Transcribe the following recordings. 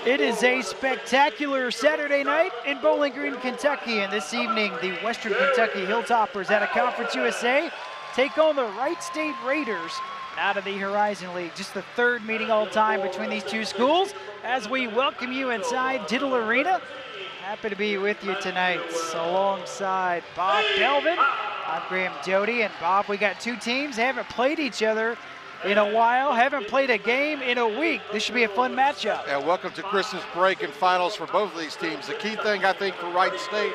It is a spectacular Saturday night in Bowling Green, Kentucky, and this evening the Western Kentucky Hilltoppers out of Conference USA take on the Wright State Raiders out of the Horizon League. Just the third meeting all time between these two schools as we welcome you inside Diddle Arena. Happy to be with you tonight alongside Bob Belvin. I'm Graham Doty, and Bob, we got two teams. They haven't played each other in a while, haven't played a game in a week. This should be a fun matchup. Yeah, welcome to Christmas break and finals for both of these teams. The key thing, I think, for Wright State,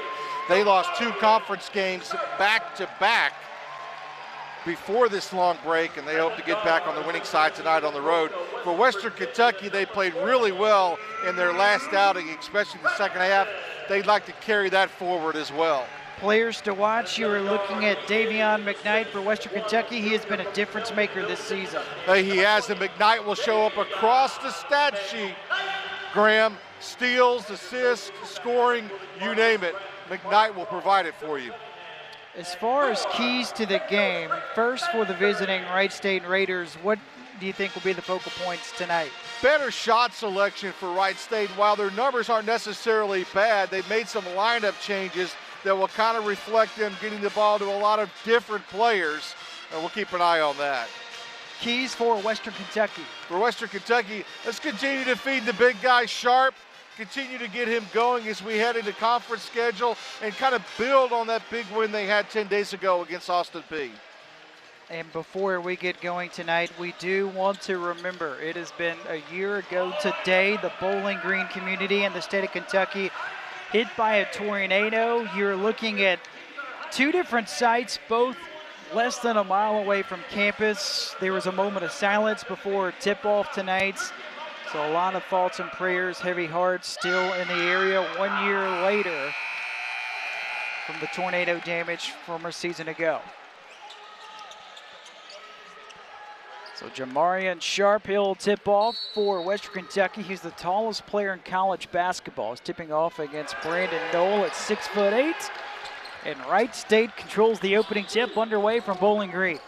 they lost two conference games back-to-back before this long break, and they hope to get back on the winning side tonight on the road. For Western Kentucky, they played really well in their last outing, especially the second half. They'd like to carry that forward as well. Players to watch, you are looking at Davion McKnight for Western Kentucky. He has been a difference maker this season. He has, and McKnight will show up across the stat sheet. Graham, steals, assists, scoring, you name it. McKnight will provide it for you. As far as keys to the game, first for the visiting Wright State Raiders, what do you think will be the focal points tonight? Better shot selection for Wright State. While their numbers aren't necessarily bad, they've made some lineup changes that will kind of reflect them getting the ball to a lot of different players, and we'll keep an eye on that. Keys for Western Kentucky. For Western Kentucky, let's continue to feed the big guy Sharp, continue to get him going as we head into conference schedule, and kind of build on that big win they had 10 days ago against Austin Peay. And before we get going tonight, we do want to remember it has been a year ago today, the Bowling Green community and the state of Kentucky hit by a tornado. You're looking at two different sites, both less than a mile away from campus. There was a moment of silence before tip-off tonight. So a lot of thoughts and prayers, heavy hearts still in the area 1 year later from the tornado damage from a season ago. So Jamarian Sharp, he'll tip off for Western Kentucky. He's the tallest player in college basketball. He's tipping off against Brandon Knoll at 6'8". And Wright State controls the opening tip underway from Bowling Green.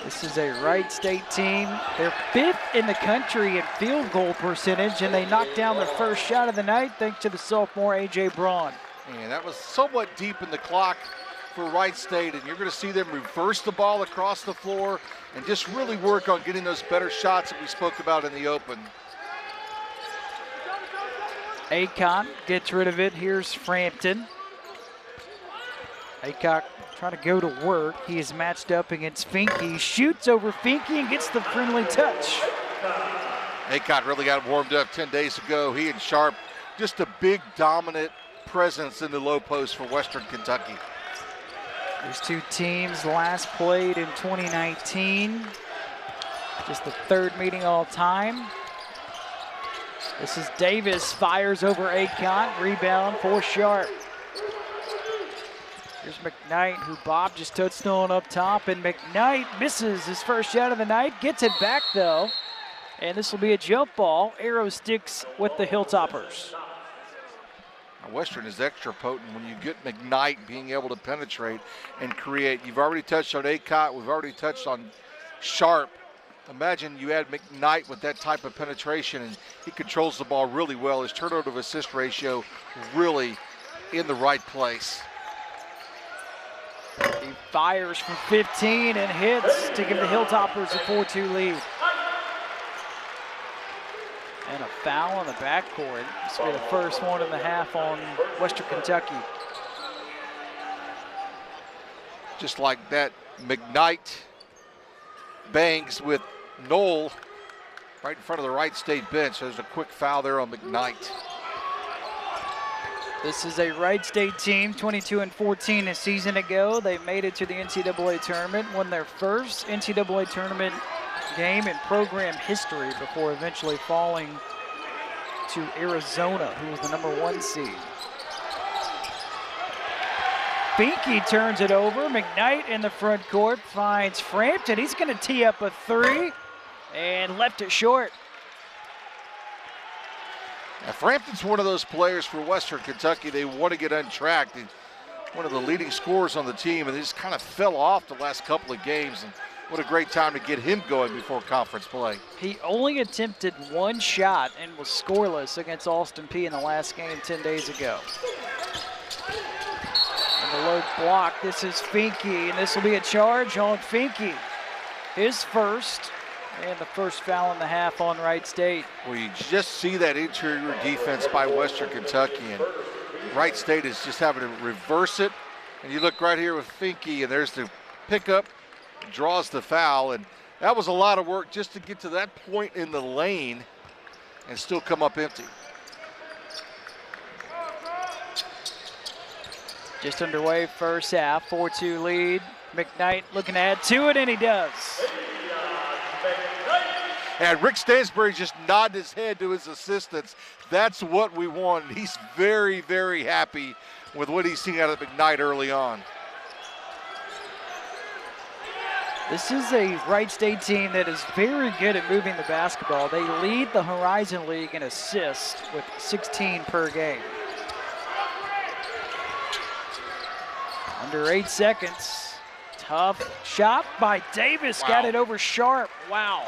This is a Wright State team. They're 5th in the country in field goal percentage, and they knocked down their first shot of the night thanks to the sophomore A.J. Braun. And that was somewhat deep in the clock for Wright State, and you're going to see them reverse the ball across the floor and just really work on getting those better shots that we spoke about in the open. Aycock gets rid of it. Here's Frampton. Aycock trying to go to work. He is matched up against Finke. Shoots over Finke and gets the friendly touch. Aycock really got warmed up 10 days ago. He and Sharp, just a big dominant presence in the low post for Western Kentucky. These two teams last played in 2019. Just the third meeting all time. This is Davis, fires over Aycock, rebound for Sharp. Here's McKnight, who Bob just touched on up top, and McKnight misses his first shot of the night, gets it back though, and this will be a jump ball. Arrow sticks with the Hilltoppers. Western is extra potent when you get McKnight being able to penetrate and create. You've already touched on Aycock. We've already touched on Sharp. Imagine you add McKnight with that type of penetration, and he controls the ball really well. His turnover to assist ratio really in the right place. He fires from 15 and hits to give the Hilltoppers a 4-2 lead. And a foul in the backcourt. This will be the first one in the half on Western Kentucky. Just like that, McKnight bangs with Knoll right in front of the Wright State bench. So there's a quick foul there on McKnight. This is a Wright State team, 22-14 a season ago. They made it to the NCAA tournament, won their first NCAA tournament game in program history before eventually falling to Arizona, who was the #1 seed. Finke turns it over. McKnight in the front court finds Frampton. He's going to tee up a three and left it short. Now, Frampton's one of those players for Western Kentucky. They want to get untracked. He's one of the leading scorers on the team, and he just kind of fell off the last couple of games. And what a great time to get him going before conference play. He only attempted one shot and was scoreless against Austin Peay in the last game 10 days ago. And the low block, this is Finke, and this will be a charge on Finke. His first, and the first foul in the half on Wright State. Well, you just see that interior defense by Western Kentucky, and Wright State is just having to reverse it. And you look right here with Finke, and there's the pickup, draws the foul, and that was a lot of work just to get to that point in the lane and still come up empty. Just underway first half, 4-2 lead. McKnight looking to add to it, and he does. And Rick Stansbury just nodded his head to his assistants. That's what we want. He's very, very happy with what he's seen out of McKnight early on. This is a Wright State team that is very good at moving the basketball. They lead the Horizon League in assists with 16 per game. Under 8 seconds. Tough shot by Davis. Wow. Got it over Sharp. Wow.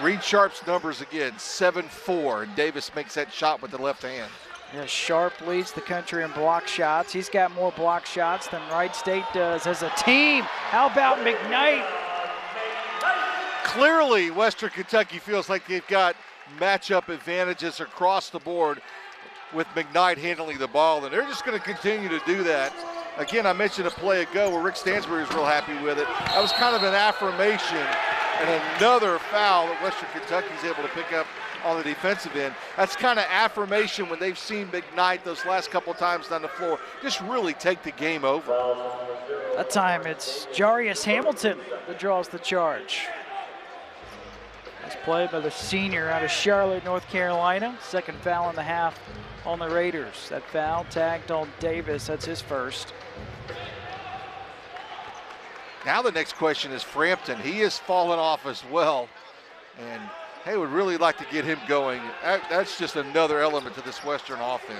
Reed Sharp's numbers again, 7-4. Davis makes that shot with the left hand. Yeah, Sharp leads the country in block shots. He's got more block shots than Wright State does as a team. How about McKnight? Clearly, Western Kentucky feels like they've got matchup advantages across the board with McKnight handling the ball, and they're just going to continue to do that. Again, I mentioned a play ago where Rick Stansbury was real happy with it. That was kind of an affirmation and another foul that Western Kentucky's able to pick up on the defensive end. That's kind of affirmation when they've seen McKnight those last couple times down the floor just really take the game over. That time it's Jarius Hamilton that draws the charge. It's played by the senior out of Charlotte, North Carolina. Second foul in the half on the Raiders. That foul tagged on Davis. That's his first. Now the next question is Frampton. He has fallen off as well, and they would really like to get him going. That's just another element to this Western offense.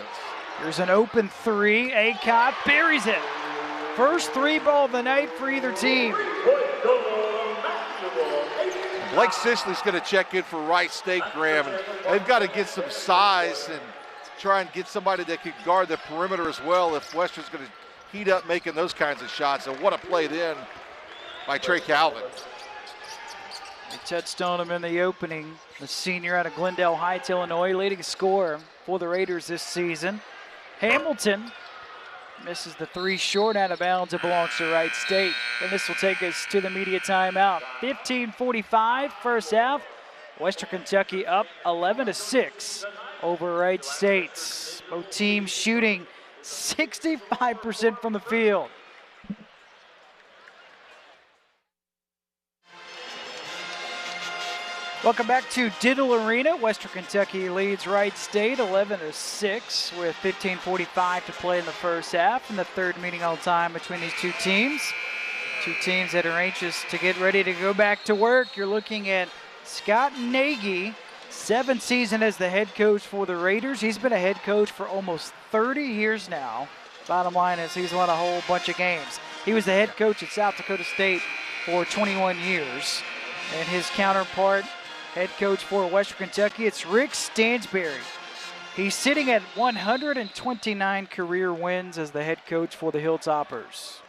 Here's an open three. Acott buries it. First three ball of the night for either team. Blake Sisley's going to check in for Wright State, Graham. And they've got to get some size and try and get somebody that can guard the perimeter as well if Western's going to heat up making those kinds of shots. And what a play then by Trey Calvin. They touched on him in the opening. The senior out of Glendale Heights, Illinois, leading scorer for the Raiders this season. Hamilton misses the three short, out of bounds. It belongs to Wright State. And this will take us to the media timeout. 15:45 first half. Western Kentucky up 11-6 over Wright State. Both teams shooting 65% from the field. Welcome back to Diddle Arena. Western Kentucky leads Wright State 11-6 with 15:45 to play in the first half, and the third meeting all time between these two teams. Two teams that are anxious to get ready to go back to work. You're looking at Scott Nagy, 7th season as the head coach for the Raiders. He's been a head coach for almost 30 years now. Bottom line is he's won a whole bunch of games. He was the head coach at South Dakota State for 21 years. And his counterpart, head coach for Western Kentucky, it's Rick Stansbury. He's sitting at 129 career wins as the head coach for the Hilltoppers.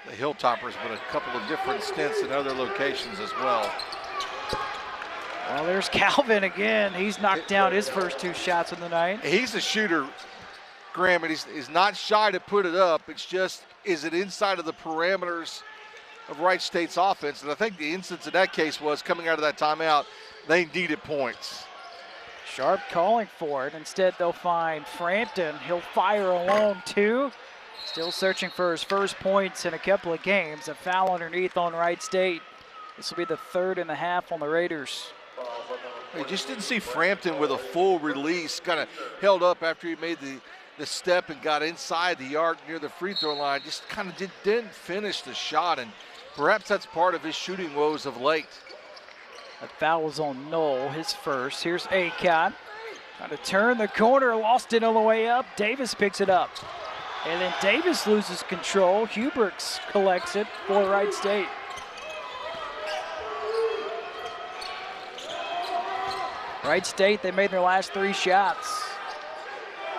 The Hilltoppers, but a couple of different stints in other locations as well. Well, there's Calvin again. He's knocked down his first two shots of the night. He's a shooter, Graham, and he's not shy to put it up. It's just, is it inside of the parameters of Wright State's offense? And I think the instance in that case was coming out of that timeout, they needed points. Sharp calling for it. Instead, they'll find Frampton. He'll fire along two. Still searching for his first points in a couple of games. A foul underneath on Wright State. This will be the third and a half on the Raiders. You just didn't see Frampton with a full release, kind of held up after he made the step and got inside the arc near the free throw line. Just kind of didn't finish the shot, and perhaps that's part of his shooting woes of late. That foul was on Knoll, his first. Here's Acott. Trying to turn the corner, lost it on the way up. Davis picks it up. And then Davis loses control. Hubricks collects it for Wright State. Wright State, they made their last 3 shots.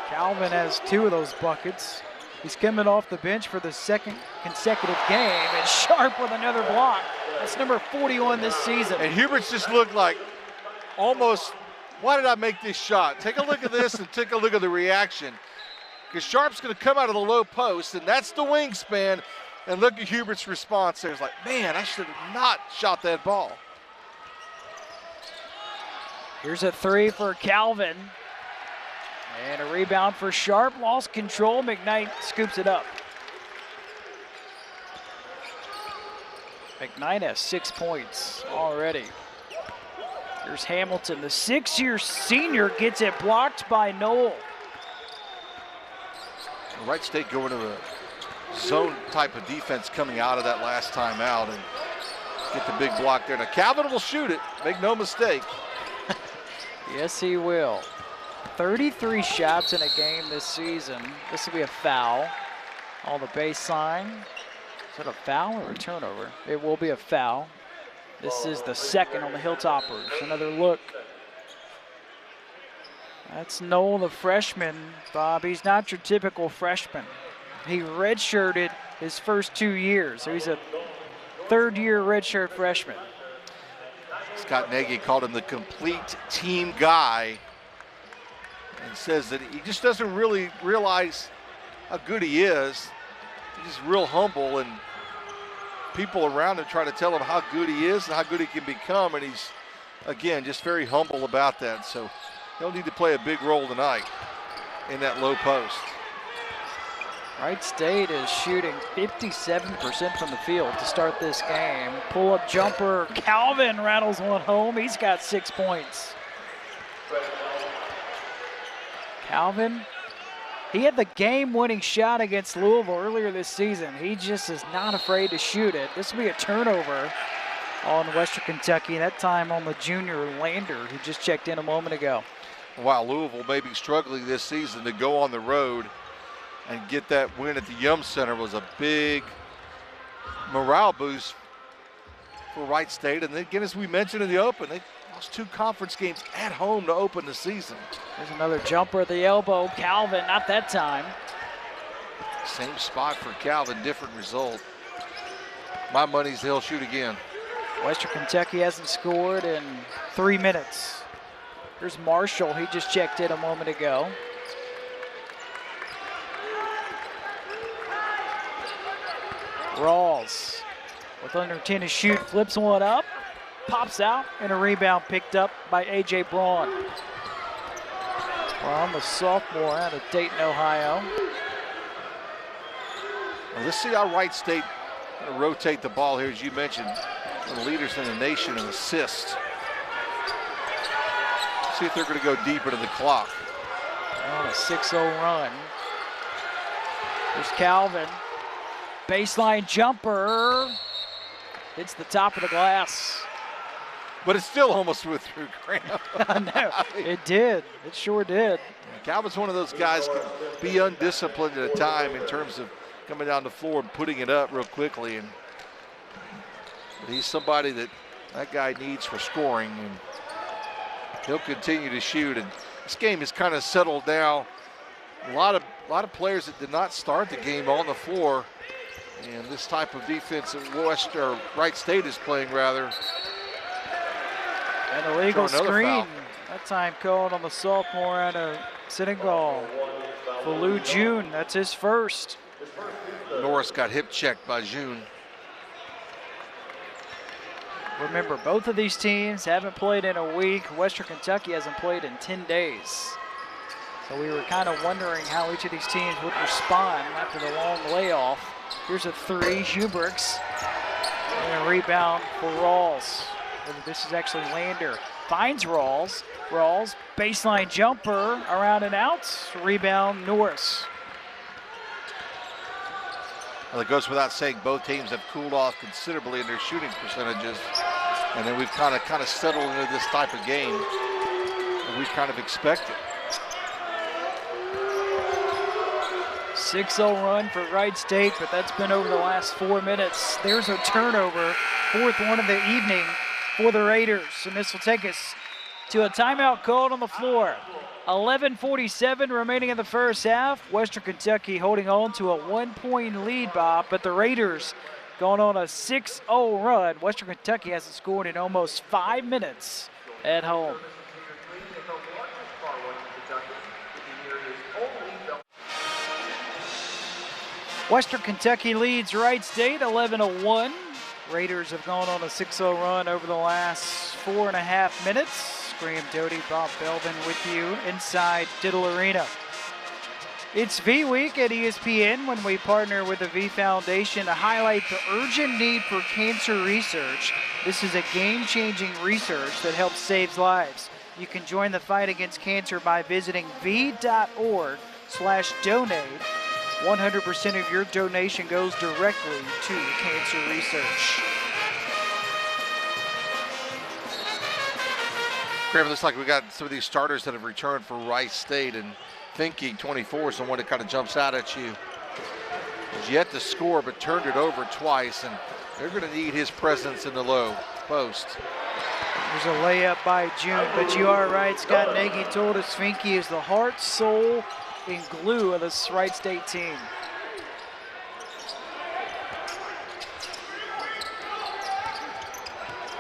Calvin has 2 of those buckets. He's coming off the bench for the 2nd consecutive game, and Sharp with another block. That's number 41 this season. And Huberts just looked like almost, why did I make this shot? Take a look at this and take a look at the reaction. Because Sharp's going to come out of the low post, and that's the wingspan. And look at Hubert's response there. It's like, man, I should have not shot that ball. Here's a 3 for Calvin. And a rebound for Sharp. Lost control. McKnight scoops it up. McKnight has 6 points already. Here's Hamilton. The 6-year senior gets it blocked by Noel. Wright State going to a zone type of defense coming out of that last time out and get the big block there. Now Calvin will shoot it, make no mistake. Yes, he will. 33 shots in a game this season. This will be a foul on the baseline. Is it a foul or a turnover? It will be a foul. This is the 2nd on the Hilltoppers. Another look. That's Noel, the freshman, Bob. He's not your typical freshman. He redshirted his first 2 years, so he's a 3rd-year redshirt freshman. Scott Nagy called him the complete team guy and says that he just doesn't really realize how good he is. He's just real humble, and people around him try to tell him how good he is and how good he can become, and he's, again, just very humble about that. So he'll need to play a big role tonight in that low post. Wright State is shooting 57% from the field to start this game. Pull-up jumper, Calvin rattles one home. He's got 6 points. Calvin, he had the game-winning shot against Louisville earlier this season. He just is not afraid to shoot it. This will be a turnover on Western Kentucky, that time on the junior Lander, who just checked in a moment ago. While Louisville may be struggling this season to go on the road and get that win at the Yum Center was a big morale boost for Wright State. And then again, as we mentioned in the open, they lost 2 conference games at home to open the season. There's another jumper at the elbow. Calvin, not that time. Same spot for Calvin, different result. My money's he'll shoot again. Western Kentucky hasn't scored in 3 minutes. Here's Marshall. He just checked in a moment ago. Rawls with under 10 to shoot, flips one up, pops out, and a rebound picked up by A.J. Braun. Braun, the sophomore out of Dayton, Ohio. Well, let's see how Wright State rotate the ball here, as you mentioned, one of the leaders in the nation in assists. See if they're going to go deep into the clock. On a 6-0 run. There's Calvin. Baseline jumper. Hits the top of the glass. But it still almost went through, Graham. I know, it did. It sure did. Calvin's one of those guys can be undisciplined at a time in terms of coming down the floor and putting it up real quickly. And he's somebody that guy needs for scoring. And he'll continue to shoot. And this game has kind of settled down. A lot of players that did not start the game on the floor. And this type of defense that Wright State is playing, rather. An illegal screen. Foul. That time called on the sophomore out of Senegal. For Lou June, that's his first. Norris got hip checked by June. Remember, both of these teams haven't played in a week. Western Kentucky hasn't played in 10 days. So we were kind of wondering how each of these teams would respond after the long layoff. Here's a 3, Hubricks. And a rebound for Rawls. This is actually Lander. Finds Rawls. Rawls, baseline jumper, around and out. Rebound, Norris. Well, it goes without saying both teams have cooled off considerably in their shooting percentages. And then we've kind of settled into this type of game that we've kind of expected. 6-0 run for Wright State, but that's been over the last 4 minutes. There's a turnover, fourth one of the evening for the Raiders, and this will take us to a timeout called on the floor. 11:47 remaining in the first half. Western Kentucky holding on to a 1-point lead, Bob, but the Raiders going on a 6-0 run. Western Kentucky hasn't scored in almost 5 minutes at home. Western Kentucky leads Wright State 11-1. Raiders have gone on a 6-0 run over the last 4.5 minutes. Graham Doty, Bob Belvin with you inside Diddle Arena. It's V Week at ESPN when we partner with the V Foundation to highlight the urgent need for cancer research. This is a game-changing research that helps save lives. You can join the fight against cancer by visiting v.org/donate. 100% of your donation goes directly to cancer research. Graham, it looks like we got some of these starters that have returned for Wright State, and Finke, 24, someone that kind of jumps out at you. He's yet to score, but turned it over twice, and they're going to need his presence in the low post. There's a layup by June, but you are right. Scott Nagy told us Finke is the heart, soul, and glue of this Wright State team.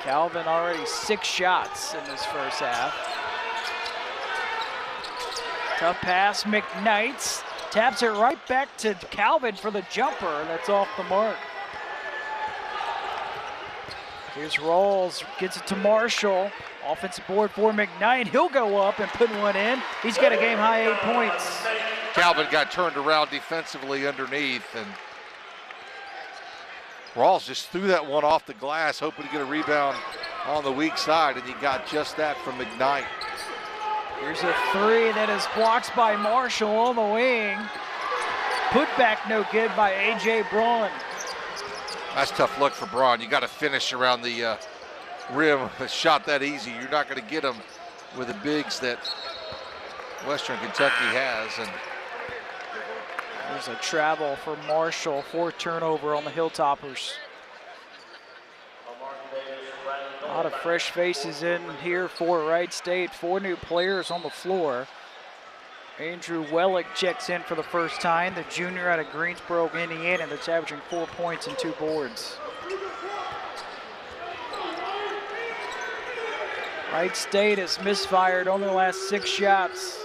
Calvin already 6 shots in this first half. Tough pass, McKnight taps it right back to Calvin for the jumper. That's off the mark. Here's Rawls, gets it to Marshall. Offensive board for McKnight. He'll go up and put one in. He's got a game-high 8 points. Calvin got turned around defensively underneath, and Rawls just threw that one off the glass, hoping to get a rebound on the weak side, and he got just that from McKnight. Here's a 3 that is blocked by Marshall on the wing. Put back no good by A.J. Braun. That's tough luck for Braun. You got to finish around the rim. A shot that easy, you're not going to get them with the bigs that Western Kentucky has. And there's a travel for Marshall, 4 turnover on the Hilltoppers. A lot of fresh faces in here for Wright State. 4 new players on the floor. Andrew Wellick checks in for the first time, the junior out of Greensboro, Indiana, that's averaging 4 points and 2 boards. Wright State has misfired on their last 6 shots.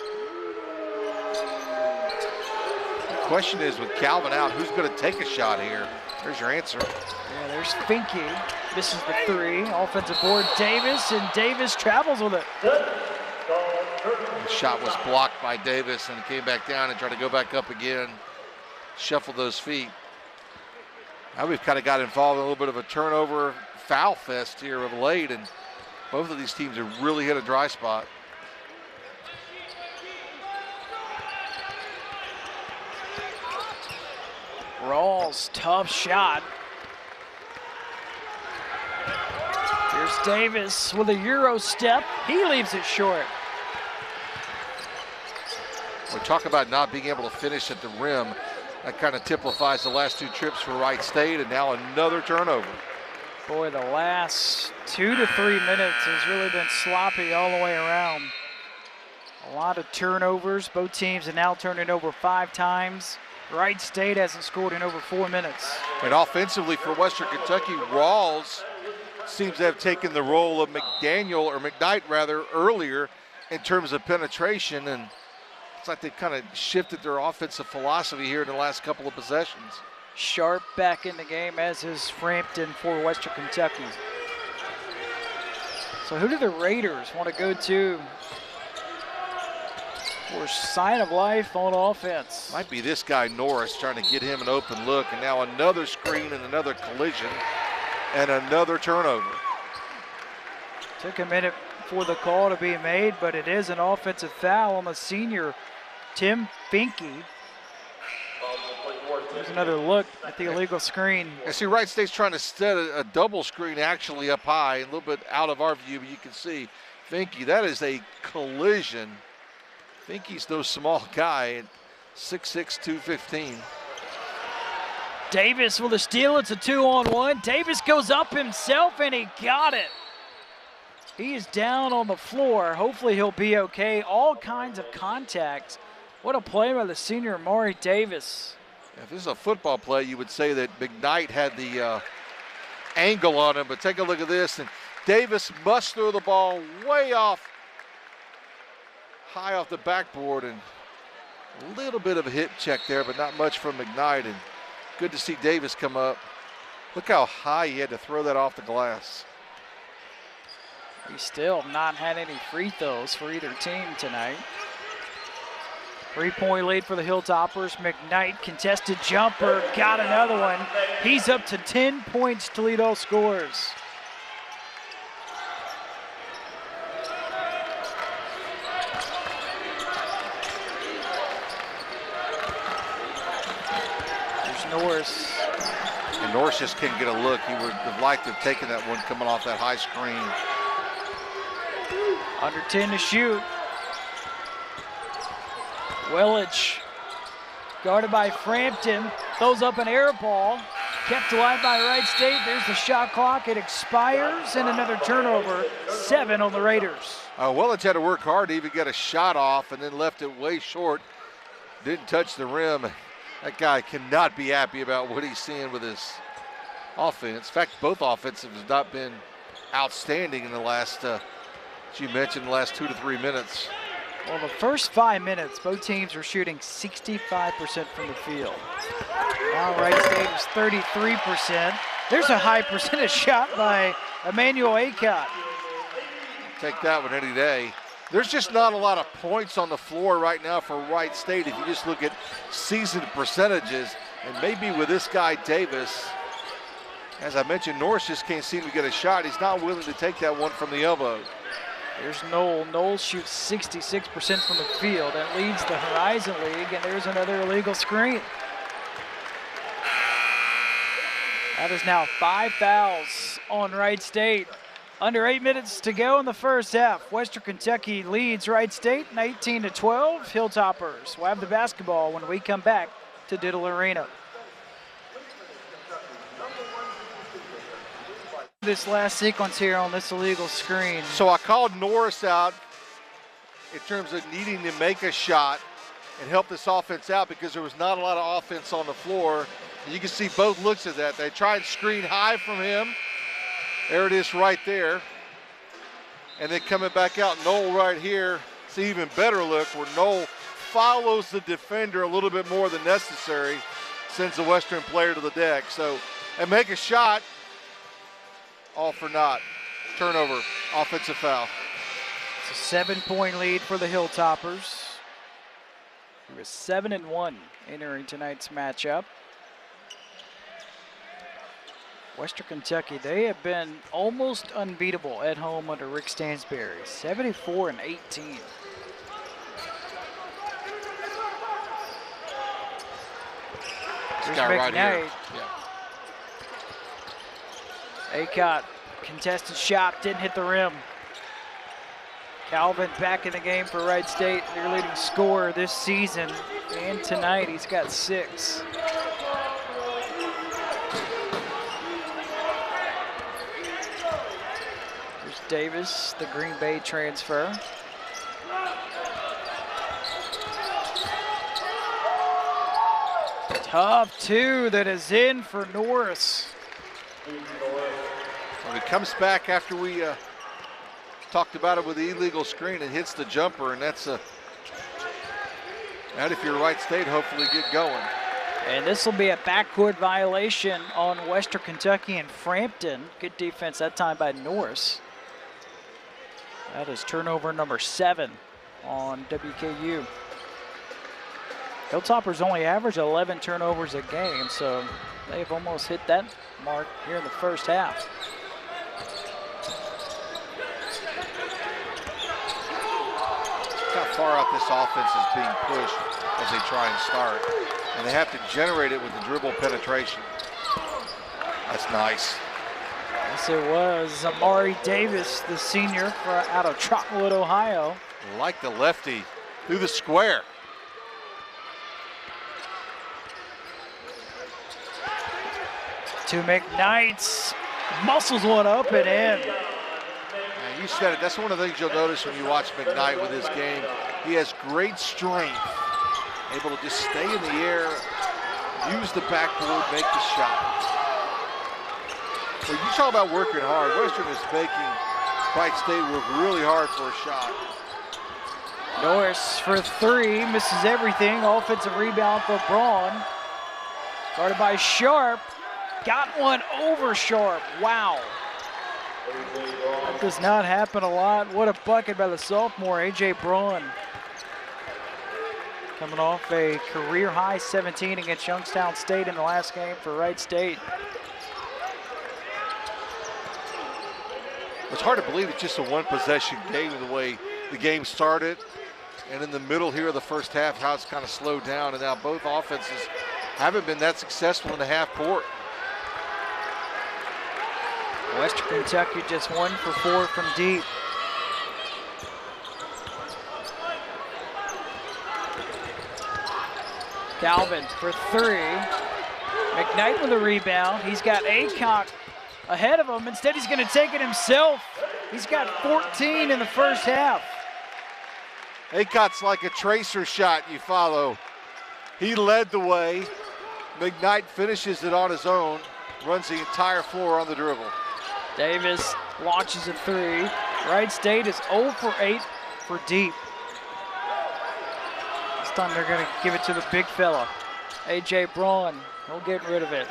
The question is, with Calvin out, who's going to take a shot here? There's your answer. Yeah, there's Finke. Misses the 3. Offensive board, Davis, and Davis travels with it. The shot was blocked by Davis, and came back down and tried to go back up again. Shuffled those feet. Now we've kind of got involved in a little bit of a turnover foul fest here of late, and both of these teams have really hit a dry spot. Rawls, tough shot. Here's Davis with a Euro step. He leaves it short. We talk about not being able to finish at the rim. That kind of typifies the last 2 trips for Wright State, and now another turnover. Boy, the last 2 to 3 minutes has really been sloppy all the way around. A lot of turnovers. Both teams have now turned it over 5 times. Wright State hasn't scored in over 4 minutes. And offensively for Western Kentucky, Rawls seems to have taken the role of McKnight earlier in terms of penetration, and it's like they kind of shifted their offensive philosophy here in the last couple of possessions. Sharp back in the game, as is Frampton for Western Kentucky. So who do the Raiders want to go to for sign of life on offense? Might be this guy Norris, trying to get him an open look, and now another screen and another collision and another turnover. Took a minute for the call to be made, but it is an offensive foul on the senior Tim Finke. There's another look at the illegal screen. And see, Wright State's trying to set a double screen actually up high, a little bit out of our view, but you can see Finke, that is a collision. Finke's no small guy. And 6'6", 215. Davis with a steal. It's a 2-on-1. Davis goes up himself, and he got it. He is down on the floor. Hopefully he'll be okay. All kinds of contact. What a play by the senior, Amari Davis. If this is a football play, you would say that McKnight had the angle on him, but take a look at this, and Davis must throw the ball way off, high off the backboard, and a little bit of a hip check there, but not much from McKnight, and good to see Davis come up. Look how high he had to throw that off the glass. We still have not had any free throws for either team tonight. 3-point lead for the Hilltoppers. McKnight, contested jumper, got another one. He's up to 10 points. Toledo scores. There's Norris. And Norris just can't get a look. He would have liked to have taken that one coming off that high screen. Under 10 to shoot. Willich, guarded by Frampton, throws up an air ball, kept alive by Wright State. There's the shot clock, it expires, and another turnover, 7 on the Raiders. Willich had to work hard to even get a shot off and then left it way short. Didn't touch the rim. That guy cannot be happy about what he's seeing with his offense. In fact, both offensives have not been outstanding in the last, as you mentioned, the last 2 to 3 minutes. Well, the first 5 minutes, both teams were shooting 65% from the field. Now Wright State is 33%. There's a high percentage shot by Emmanuel Acott. Take that one any day. There's just not a lot of points on the floor right now for Wright State if you just look at season percentages. And maybe with this guy Davis, as I mentioned, Norris just can't seem to get a shot. He's not willing to take that one from the elbow. There's Knoll. Knoll shoots 66% from the field. That leads the Horizon League, and there's another illegal screen. That is now 5 fouls on Wright State. Under 8 minutes to go in the first half. Western Kentucky leads Wright State 19-12. Hilltoppers will have the basketball when we come back to Diddle Arena. This last sequence here on this illegal screen. So I called Norris out in terms of needing to make a shot and help this offense out because there was not a lot of offense on the floor. And you can see both looks at that. They tried to screen high from him. There it is right there. And then coming back out, Knoll right here. It's an even better look where Knoll follows the defender a little bit more than necessary, sends the Western player to the deck. So, and make a shot. All for naught. Turnover, offensive foul. It's a 7-point lead for the Hilltoppers. He was 7-1 entering tonight's matchup. Western Kentucky, they have been almost unbeatable at home under Rick Stansberry, 74-18. This guy right here. Acott, contested shot, didn't hit the rim. Calvin back in the game for Wright State, their leading scorer this season. And tonight he's got 6. There's Davis, the Green Bay transfer. Tough 2 that is in for Norris. When it comes back after we talked about it with the illegal screen, it hits the jumper, and that's a, that if you're Wright State, hopefully get going. And this will be a backcourt violation on Western Kentucky and Frampton. Good defense that time by Norris. That is turnover number 7 on WKU. Hilltoppers only average 11 turnovers a game, so they've almost hit that mark here in the first half. Look how far out this offense is being pushed as they try and start. And they have to generate it with the dribble penetration. That's nice. Yes, it was. Amari Davis, the senior out of Trotwood, Ohio. Like the lefty through the square. to McKnight. Muscles one up and in. And you said it. That's one of the things you'll notice when you watch McKnight with his game. He has great strength, able to just stay in the air, use the backboard, make the shot. So you talk about working hard. Western is making Wright State work really hard for a shot. Norris for three, misses everything. Offensive rebound for Braun. Guarded by Sharp. Got one over Sharp. Wow. That does not happen a lot. What a bucket by the sophomore, A.J. Braun. Coming off a career-high 17 against Youngstown State in the last game for Wright State. It's hard to believe it's just a one-possession game the way the game started. And in the middle here of the first half, how it's kind of slowed down. And now both offenses haven't been that successful in the half court. Western Kentucky just 1 for 4 from deep. Calvin for three. McKnight with a rebound. He's got Aycock ahead of him. Instead, he's going to take it himself. He's got 14 in the first half. Aycock's like a tracer shot you follow. He led the way. McKnight finishes it on his own, runs the entire floor on the dribble. Davis launches a three. Wright State is 0 for 8 for deep. This time they're going to give it to the big fella. A.J. Braun, he'll get rid of it.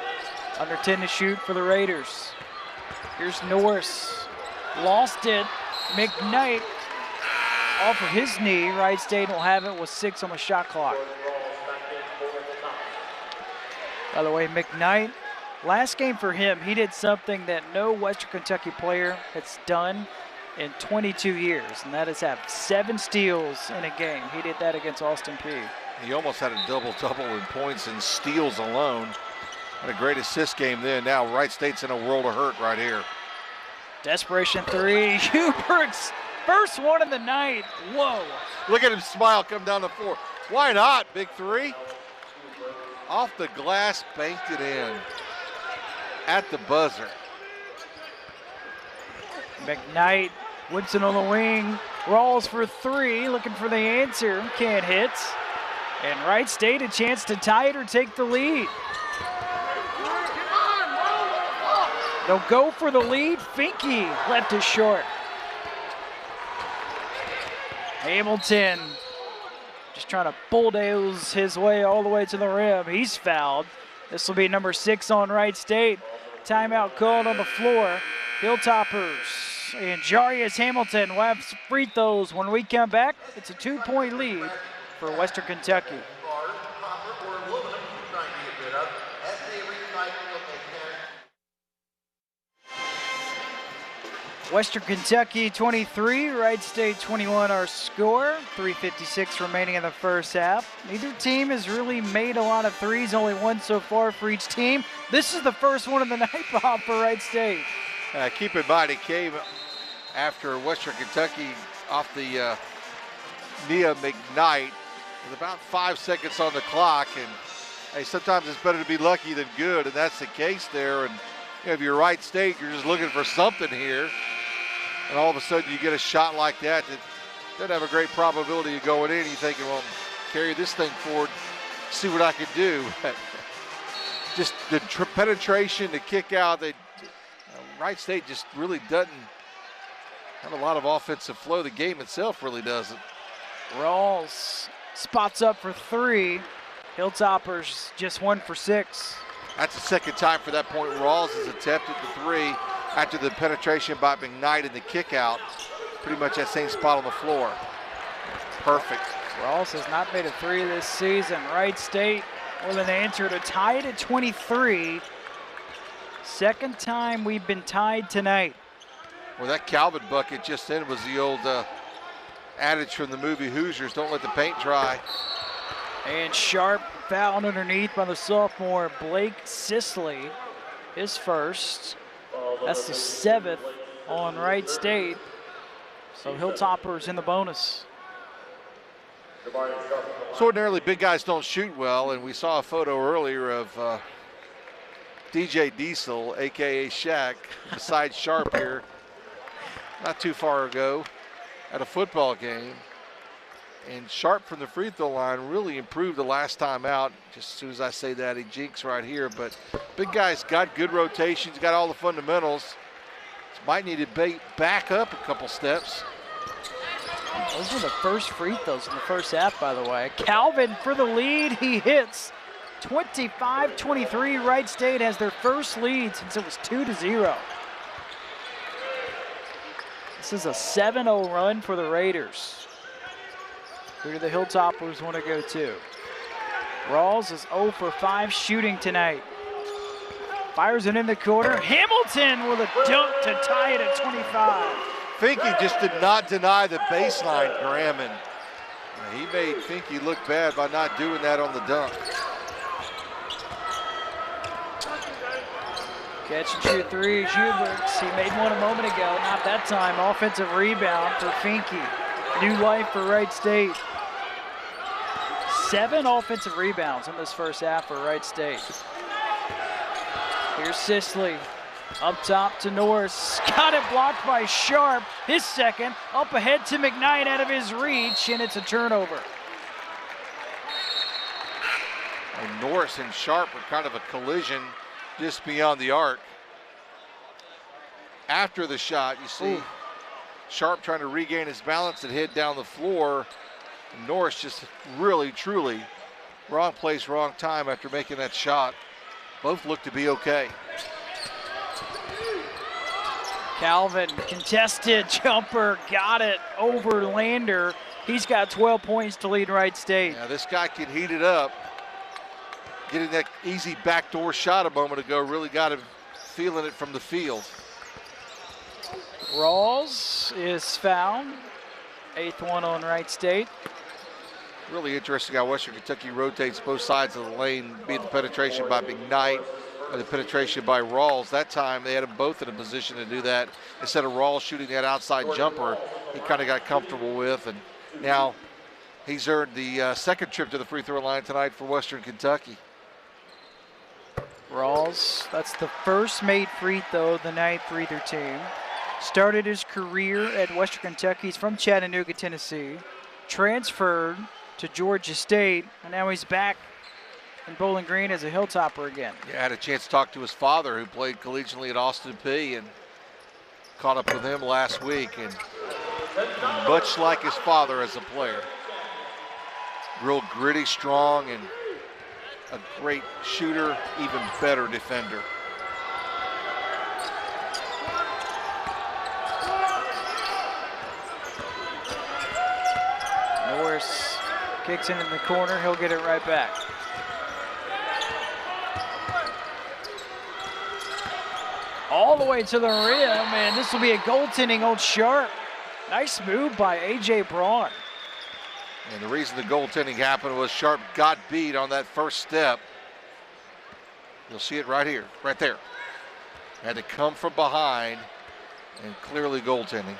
Under 10 to shoot for the Raiders. Here's Norris. Lost it. McKnight off of his knee. Wright State will have it with 6 on the shot clock. By the way, McKnight, last game for him, he did something that no Western Kentucky player has done in 22 years, and that is have 7 steals in a game. He did that against Austin Peay. He almost had a double-double in points and steals alone. Had a great assist game then. Now Wright State's in a world of hurt right here. Desperation three. Hubert's first one of the night. Whoa. Look at him smile come down the floor. Why not, big three? Off the glass, banked it in. At the buzzer. McKnight whips it on the wing. Rawls for three, looking for the answer. Can't hit. And Wright State a chance to tie it or take the lead. They'll go for the lead. Finke left it short. Hamilton just trying to bulldoze his way all the way to the rim. He's fouled. This will be number 6 on Wright State. Timeout called on the floor. Hilltoppers and Jarius Hamilton will have free throws when we come back. It's a 2-point lead for Western Kentucky. Western Kentucky 23, Wright State 21 our score. 3:56 remaining in the first half. Neither team has really made a lot of threes, only one so far for each team. This is the first one of the night, Bob, for Wright State. Keep in mind, it came after Western Kentucky off the knee of McKnight with about 5 seconds on the clock. And hey, sometimes it's better to be lucky than good, and that's the case there. And you know, if you're Wright State, you're just looking for something here. And all of a sudden you get a shot like that doesn't have a great probability of going in. You're thinking, well, carry this thing forward, see what I can do. Just the penetration, the kick out, Wright State just really doesn't have a lot of offensive flow. The game itself really doesn't. Rawls spots up for three. Hilltoppers just 1 for 6. That's the second time for that point. Rawls has attempted the three after the penetration by McKnight and the kick out. Pretty much that same spot on the floor. Perfect. Rawls has not made a three this season. Wright State with an answer to tie it at 23. Second time we've been tied tonight. Well, that Calvin bucket just then was the old adage from the movie Hoosiers, don't let the paint dry. And Sharp fouled underneath by the sophomore Blake Sisley. His first. That's the 7th on Wright State. So Hilltoppers in the bonus. So ordinarily big guys don't shoot well, and we saw a photo earlier of DJ Diesel, AKA Shaq, beside Sharp here, not too far ago at a football game. And Sharp from the free throw line really improved the last time out. Just as soon as I say that, he jinks right here. But big guy's got good rotations, got all the fundamentals. Might need to back up a couple steps. Those were the first free throws in the first half, by the way. Calvin for the lead, he hits. 25-23, Wright State has their first lead since it was 2-0. This is a 7-0 run for the Raiders. Who do the Hilltoppers want to go to? Rawls is 0 for 5 shooting tonight. Fires it in the corner. Hamilton with a dunk to tie it at 25. Finke just did not deny the baseline, Grammon. He made Finke look bad by not doing that on the dunk. Catch and shoot three, Huberts. He made one a moment ago, not that time. Offensive rebound for Finke. New life for Wright State. 7 offensive rebounds in this first half for Wright State. Here's Sisley, up top to Norris. Got it blocked by Sharp. His second, up ahead to McKnight out of his reach, and it's a turnover. And Norris and Sharp were kind of a collision just beyond the arc. After the shot, you see Sharp trying to regain his balance and head down the floor. And Norris just really, truly wrong place, wrong time after making that shot. Both look to be okay. Calvin, contested jumper, got it over Lander. He's got 12 points to lead Wright State. Yeah, this guy can heat it up. Getting that easy backdoor shot a moment ago really got him feeling it from the field. Rawls is fouled. 8th one on Wright State. Really interesting how Western Kentucky rotates both sides of the lane, be it the penetration by McKnight or the penetration by Rawls. That time they had them both in a position to do that. Instead of Rawls shooting that outside jumper, he kind of got comfortable with, and now he's earned the second trip to the free throw line tonight for Western Kentucky. Rawls, that's the first made free throw of the night for either team. Started his career at Western Kentucky. He's from Chattanooga, Tennessee. Transferred to Georgia State, and now he's back in Bowling Green as a Hilltopper again. Yeah, I had a chance to talk to his father, who played collegiately at Austin Peay, and caught up with him last week, and much like his father as a player. Real gritty, strong, and a great shooter, even better defender. Norris kicks it in the corner. He'll get it right back. All the way to the rim, and this will be a goaltending old Sharp. Nice move by A.J. Braun. And the reason the goaltending happened was Sharp got beat on that first step. You'll see it right here, right there. Had to come from behind, and clearly goaltending.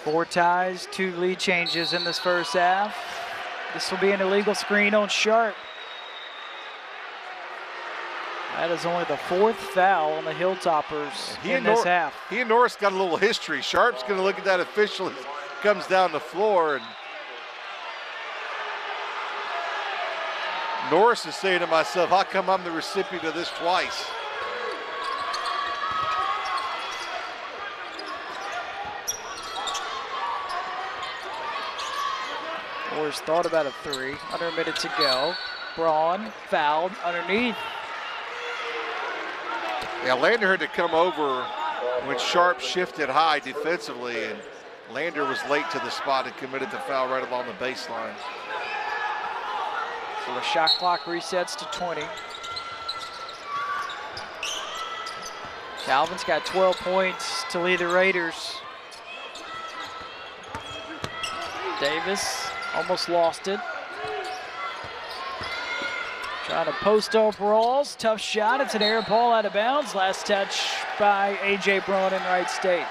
4 ties, 2 lead changes in this first half. This will be an illegal screen on Sharp. That is only the 4th foul on the Hilltoppers in this half. He and Norris got a little history. Sharp's going to look at that official as he comes down the floor, and Norris is saying to myself, how come I'm the recipient of this twice? Norris thought about a 3, under a minute to go. Braun fouled underneath. Yeah, Lander had to come over when Sharp shifted high defensively, and Lander was late to the spot and committed the foul right along the baseline. So the shot clock resets to 20. Calvin's got 12 points to lead the Raiders. Davis almost lost it. Trying to post up Rawls. Tough shot. It's an air ball out of bounds. Last touch by A.J. Braun in Wright State.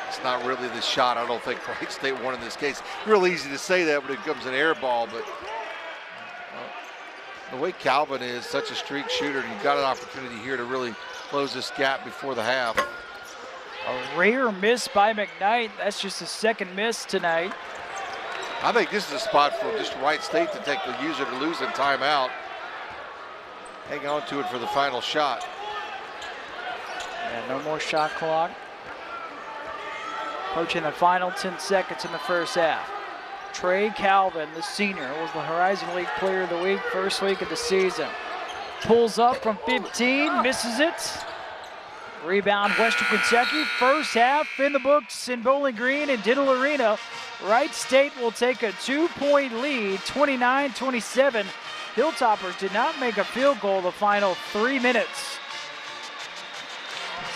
It's not really the shot I don't think Wright State won in this case. Real easy to say that when it comes an air ball, but the way Calvin is such a streak shooter, and you've got an opportunity here to really close this gap before the half. A rare miss by McKnight. That's just his second miss tonight. I think this is a spot for just Wright State to take the use it or lose it timeout. Hang on to it for the final shot. And no more shot clock. Approaching the final 10 seconds in the first half. Trey Calvin, the senior, was the Horizon League Player of the Week, first week of the season. Pulls up from 15, misses it. Rebound, Western Kentucky. First half in the books in Bowling Green and Diddle Arena. Wright State will take a 2-point lead, 29-27. Hilltoppers did not make a field goal the final 3 minutes.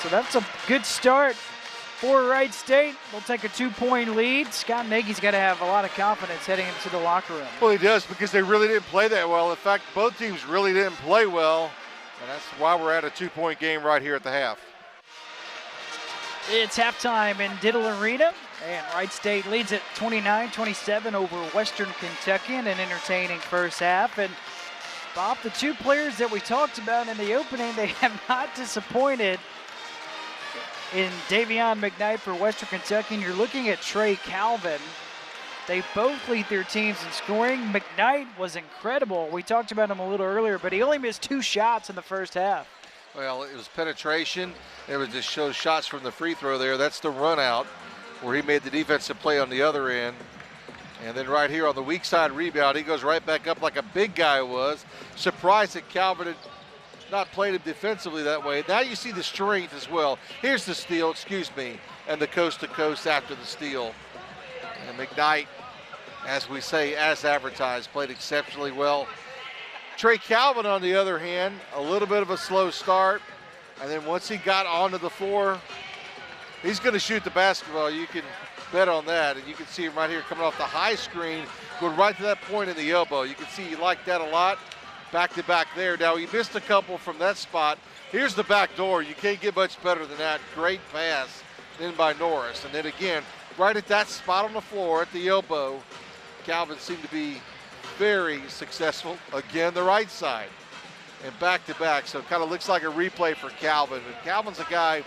So that's a good start for Wright State. They'll take a 2-point lead. Scott Nagy's got to have a lot of confidence heading into the locker room. Well, he does, because they really didn't play that well. In fact, both teams really didn't play well, and that's why we're at a 2-point game right here at the half. It's halftime in Diddle Arena, and Wright State leads it 29-27 over Western Kentucky in an entertaining first half. And Bob, the two players that we talked about in the opening, they have not disappointed in Davion McKnight for Western Kentucky, and you're looking at Trey Calvin. They both lead their teams in scoring. McKnight was incredible. We talked about him a little earlier, but he only missed 2 shots in the first half. Well, it was penetration. It was just those shots from the free throw there. That's the run out where he made the defensive play on the other end. And then right here on the weak side rebound, he goes right back up like a big guy was. Surprised that Calvin had not played him defensively that way. Now you see the strength as well. Here's the steal, and the coast to coast after the steal. And McKnight, as we say, as advertised, played exceptionally well. Trey Calvin, on the other hand, a little bit of a slow start. And then once he got onto the floor, he's going to shoot the basketball. You can bet on that. And you can see him right here coming off the high screen, going right to that point in the elbow. You can see he liked that a lot. Back to back there. Now he missed a couple from that spot. Here's the back door. You can't get much better than that. Great pass in by Norris. And then again, right at that spot on the floor at the elbow, Calvin seemed to be very successful. Again, the right side. And back to back. So it kind of looks like a replay for Calvin. But Calvin's a guy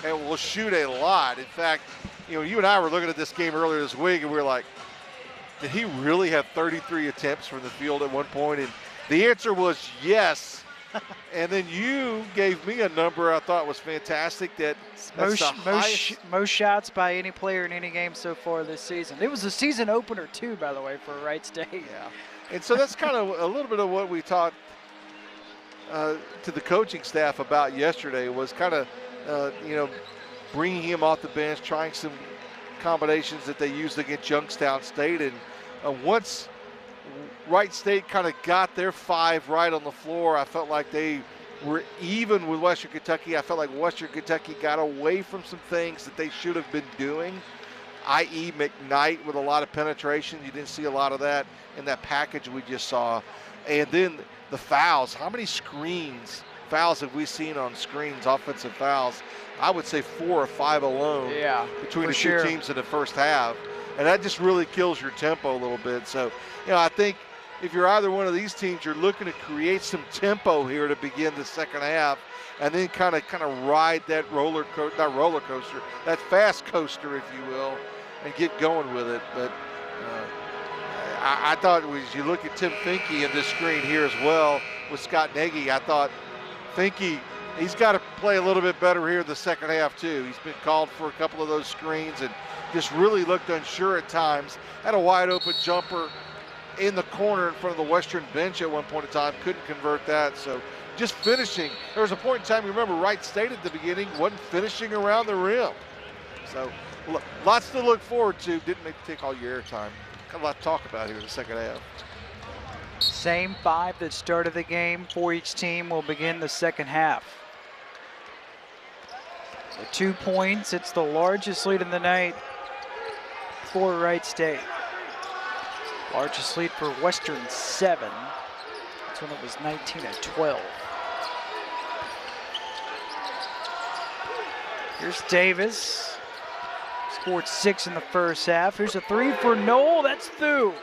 that will shoot a lot. In fact, you and I were looking at this game earlier this week, and we were like, did he really have 33 attempts from the field at one point? And the answer was yes. And then you gave me a number I thought was fantastic. Most shots by any player in any game so far this season. It was a season opener too, by the way, for Wright State. Yeah. And so that's kind of a little bit of what we talked to the coaching staff about yesterday, was kind of, bringing him off the bench, trying some combinations that they used against Youngstown State. And once Wright State kind of got their 5 right on the floor, I felt like they were even with Western Kentucky. I felt like Western Kentucky got away from some things that they should have been doing, i.e. McKnight with a lot of penetration. You didn't see a lot of that in that package we just saw. And then the fouls. How many fouls have we seen on screens, offensive fouls? I would say 4 or 5 alone between the two teams in the first half. And that just really kills your tempo a little bit. So, I think if you're either one of these teams, you're looking to create some tempo here to begin the second half, and then kind of ride that that fast coaster, if you will, and get going with it. But I thought as you look at Tim Finke in this screen here as well with Scott Nagy, I thought Finke, he's got to play a little bit better here in the second half too. He's been called for a couple of those screens and just really looked unsure at times. Had a wide open jumper in the corner in front of the Western bench at one point in time, couldn't convert that. So just finishing. There was a point in time, you remember Wright State at the beginning wasn't finishing around the rim. So lots to look forward to. Didn't make take all your airtime. Got a lot to talk about here in the second half. Same 5 that started the game for each team will begin the second half. So 2 points, it's the largest lead in the night for Wright State. Largest lead for Western, 7. That's when it was 19-12. Here's Davis. He's Scored 6 in the first half. Here's a 3 for Knoll. That's through.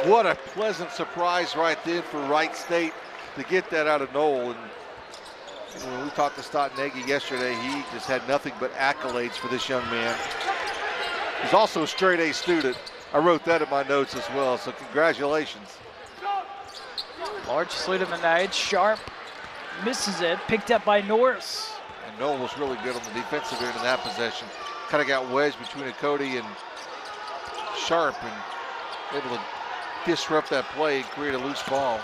What a pleasant surprise right then for Wright State to get that out of Knoll. And when we talked to Stotteneggy yesterday, he just had nothing but accolades for this young man. He's also a straight A student. I wrote that in my notes as well, so congratulations. Large lead of the night. Sharp misses it, picked up by Norris. And Knoll was really good on the defensive end in that possession. Kind of got wedged between Cody and Sharp and able to disrupt that play and create a loose ball.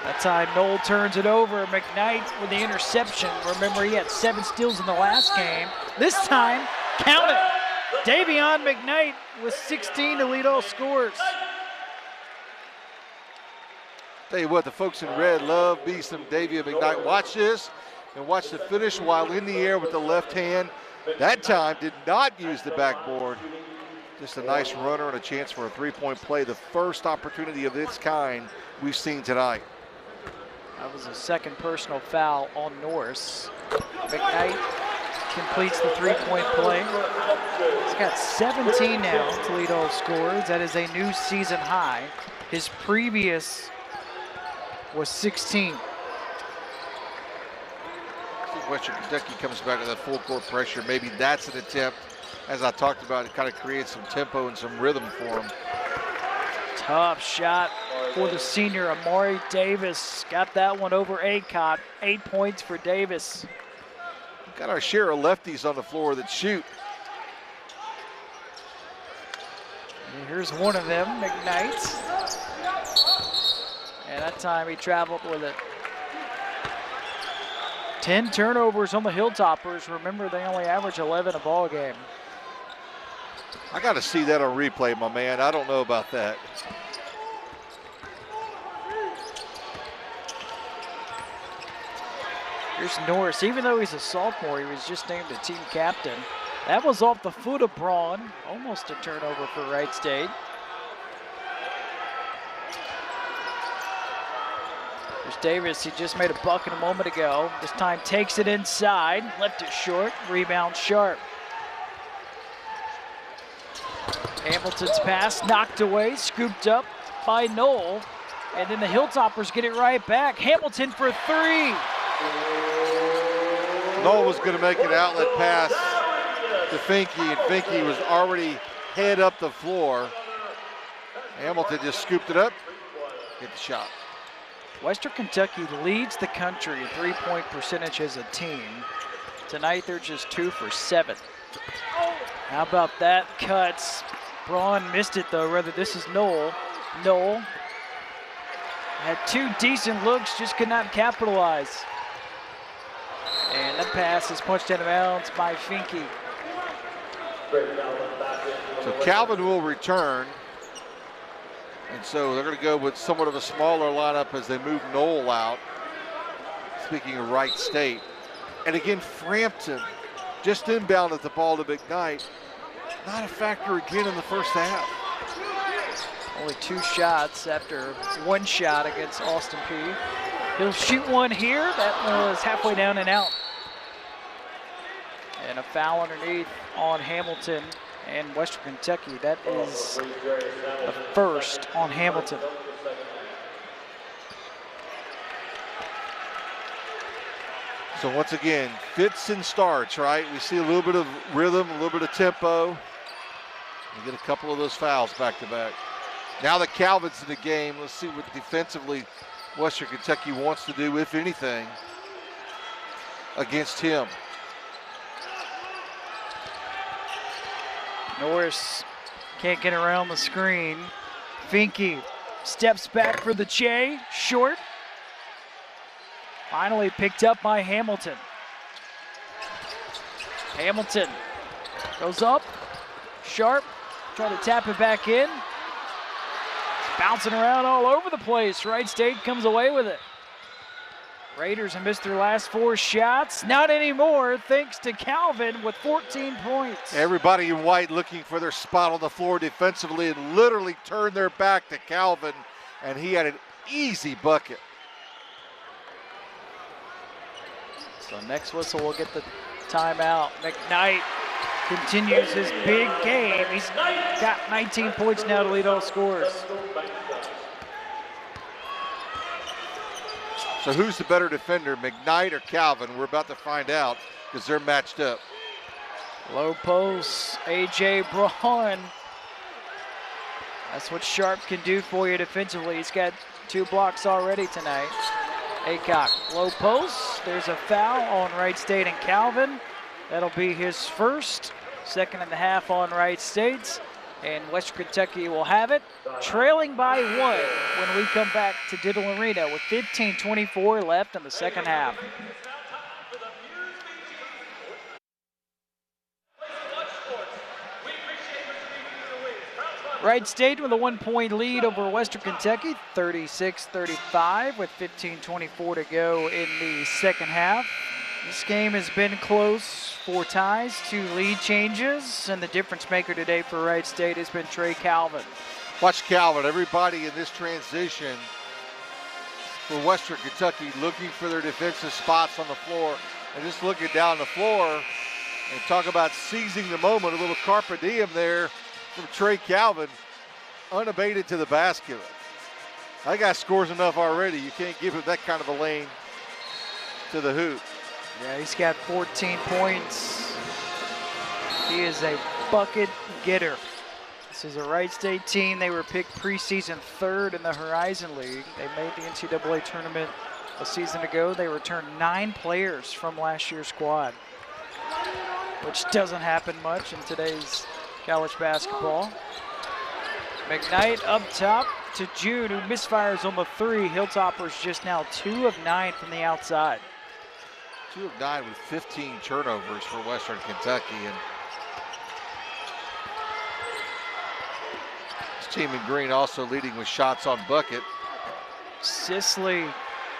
That time Knoll turns it over. McKnight with the interception. Remember, he had 7 steals in the last game. This time, count it. Davion McKnight with 16 to lead all scores. Tell you what, the folks in red love me some Davion McKnight. Watch this and watch the finish while in the air with the left hand. That time did not use the backboard. Just a nice runner and a chance for a 3-point play. The first opportunity of its kind we've seen tonight. That was a second personal foul on Norris. McKnight completes the 3-point play. He's got 17 now to lead all scorers. That is a new season high. His previous was 16. I think Western Kentucky comes back to that full court pressure. Maybe that's an attempt, as I talked about, it kind of creates some tempo and some rhythm for him. Tough shot for the senior, Amari Davis. Got that one over Acott. 8 points for Davis. We've got our share of lefties on the floor that shoot. And here's one of them, McKnight. And that time he traveled with it. 10 turnovers on the Hilltoppers. Remember, they only average 11 a ball game. I got to see that on replay, my man. I don't know about that. Here's Norris. Even though he's a sophomore, he was just named the team captain. That was off the foot of Braun. Almost a turnover for Wright State. There's Davis. He just made a bucket a moment ago. This time takes it inside. Left it short. Rebound Sharp. Hamilton's pass knocked away, scooped up by Knoll. And then the Hilltoppers get it right back. Hamilton for 3. Knoll was going to make an outlet pass to Finke, and Finke was already head up the floor. Hamilton just scooped it up, hit the shot. Western Kentucky leads the country in 3-point percentage as a team. Tonight they're just 2 for 7. How about that? Cuts. Braun missed it though, rather this is Knoll. Knoll had 2 decent looks, just could not capitalize. And the pass is punched out of bounds by Finke. So Calvin will return. And so they're going to go with somewhat of a smaller lineup as they move Knoll out. Speaking of Wright State. And again, Frampton just inbounded the ball to McKnight. Not a factor again in the first half. Only 2 shots after 1 shot against Austin Peay. He'll shoot one here. That was halfway down and out. And a foul underneath on Hamilton and Western Kentucky. That is the first on Hamilton. So once again, fits and starts, right? We see a little bit of rhythm, a little bit of tempo. We get a couple of those fouls back to back. Now that Calvin's in the game, let's see what defensively Western Kentucky wants to do, if anything, against him. Norris can't get around the screen. Finke steps back for the Che, short. Finally picked up by Hamilton. Hamilton goes up, Sharp, trying to tap it back in. It's bouncing around all over the place. Wright State comes away with it. Raiders have missed their last 4 shots. Not anymore, thanks to Calvin with 14 points. Everybody in white looking for their spot on the floor defensively and literally turned their back to Calvin, and he had an easy bucket. So next whistle will get the timeout. McKnight continues his big game. He's got 19 points now to lead all scores. So who's the better defender, McKnight or Calvin? We're about to find out because they're matched up. Low post, A.J. Braun. That's what Sharp can do for you defensively. He's got 2 blocks already tonight. Aycock, low post. There's a foul on Wright State and Calvin. That'll be his first, 2nd and a half on Wright State's. And Western Kentucky will have it, trailing by 1 when we come back to Diddle Arena with 15:24 left in the second half. Wright State with a 1-point lead over Western Kentucky, 36-35 with 15:24 to go in the second half. This game has been close, 4 ties, 2 lead changes, and the difference maker today for Wright State has been Trey Calvin. Watch Calvin, everybody in this transition for Western Kentucky looking for their defensive spots on the floor and just looking down the floor and talk about seizing the moment, a little carpe diem there from Trey Calvin, unabated to the basket. That guy scores enough already. You can't give him that kind of a lane to the hoop. Yeah, he's got 14 points. He is a bucket getter. This is a Wright State team. They were picked preseason 3rd in the Horizon League. They made the NCAA tournament a season ago. They returned 9 players from last year's squad, which doesn't happen much in today's college basketball. McKnight up top to June, who misfires on the 3. Hilltoppers just now 2 of 9 from the outside. 2 of 9 with 15 turnovers for Western Kentucky. And this team in green also leading with shots on bucket. Sisley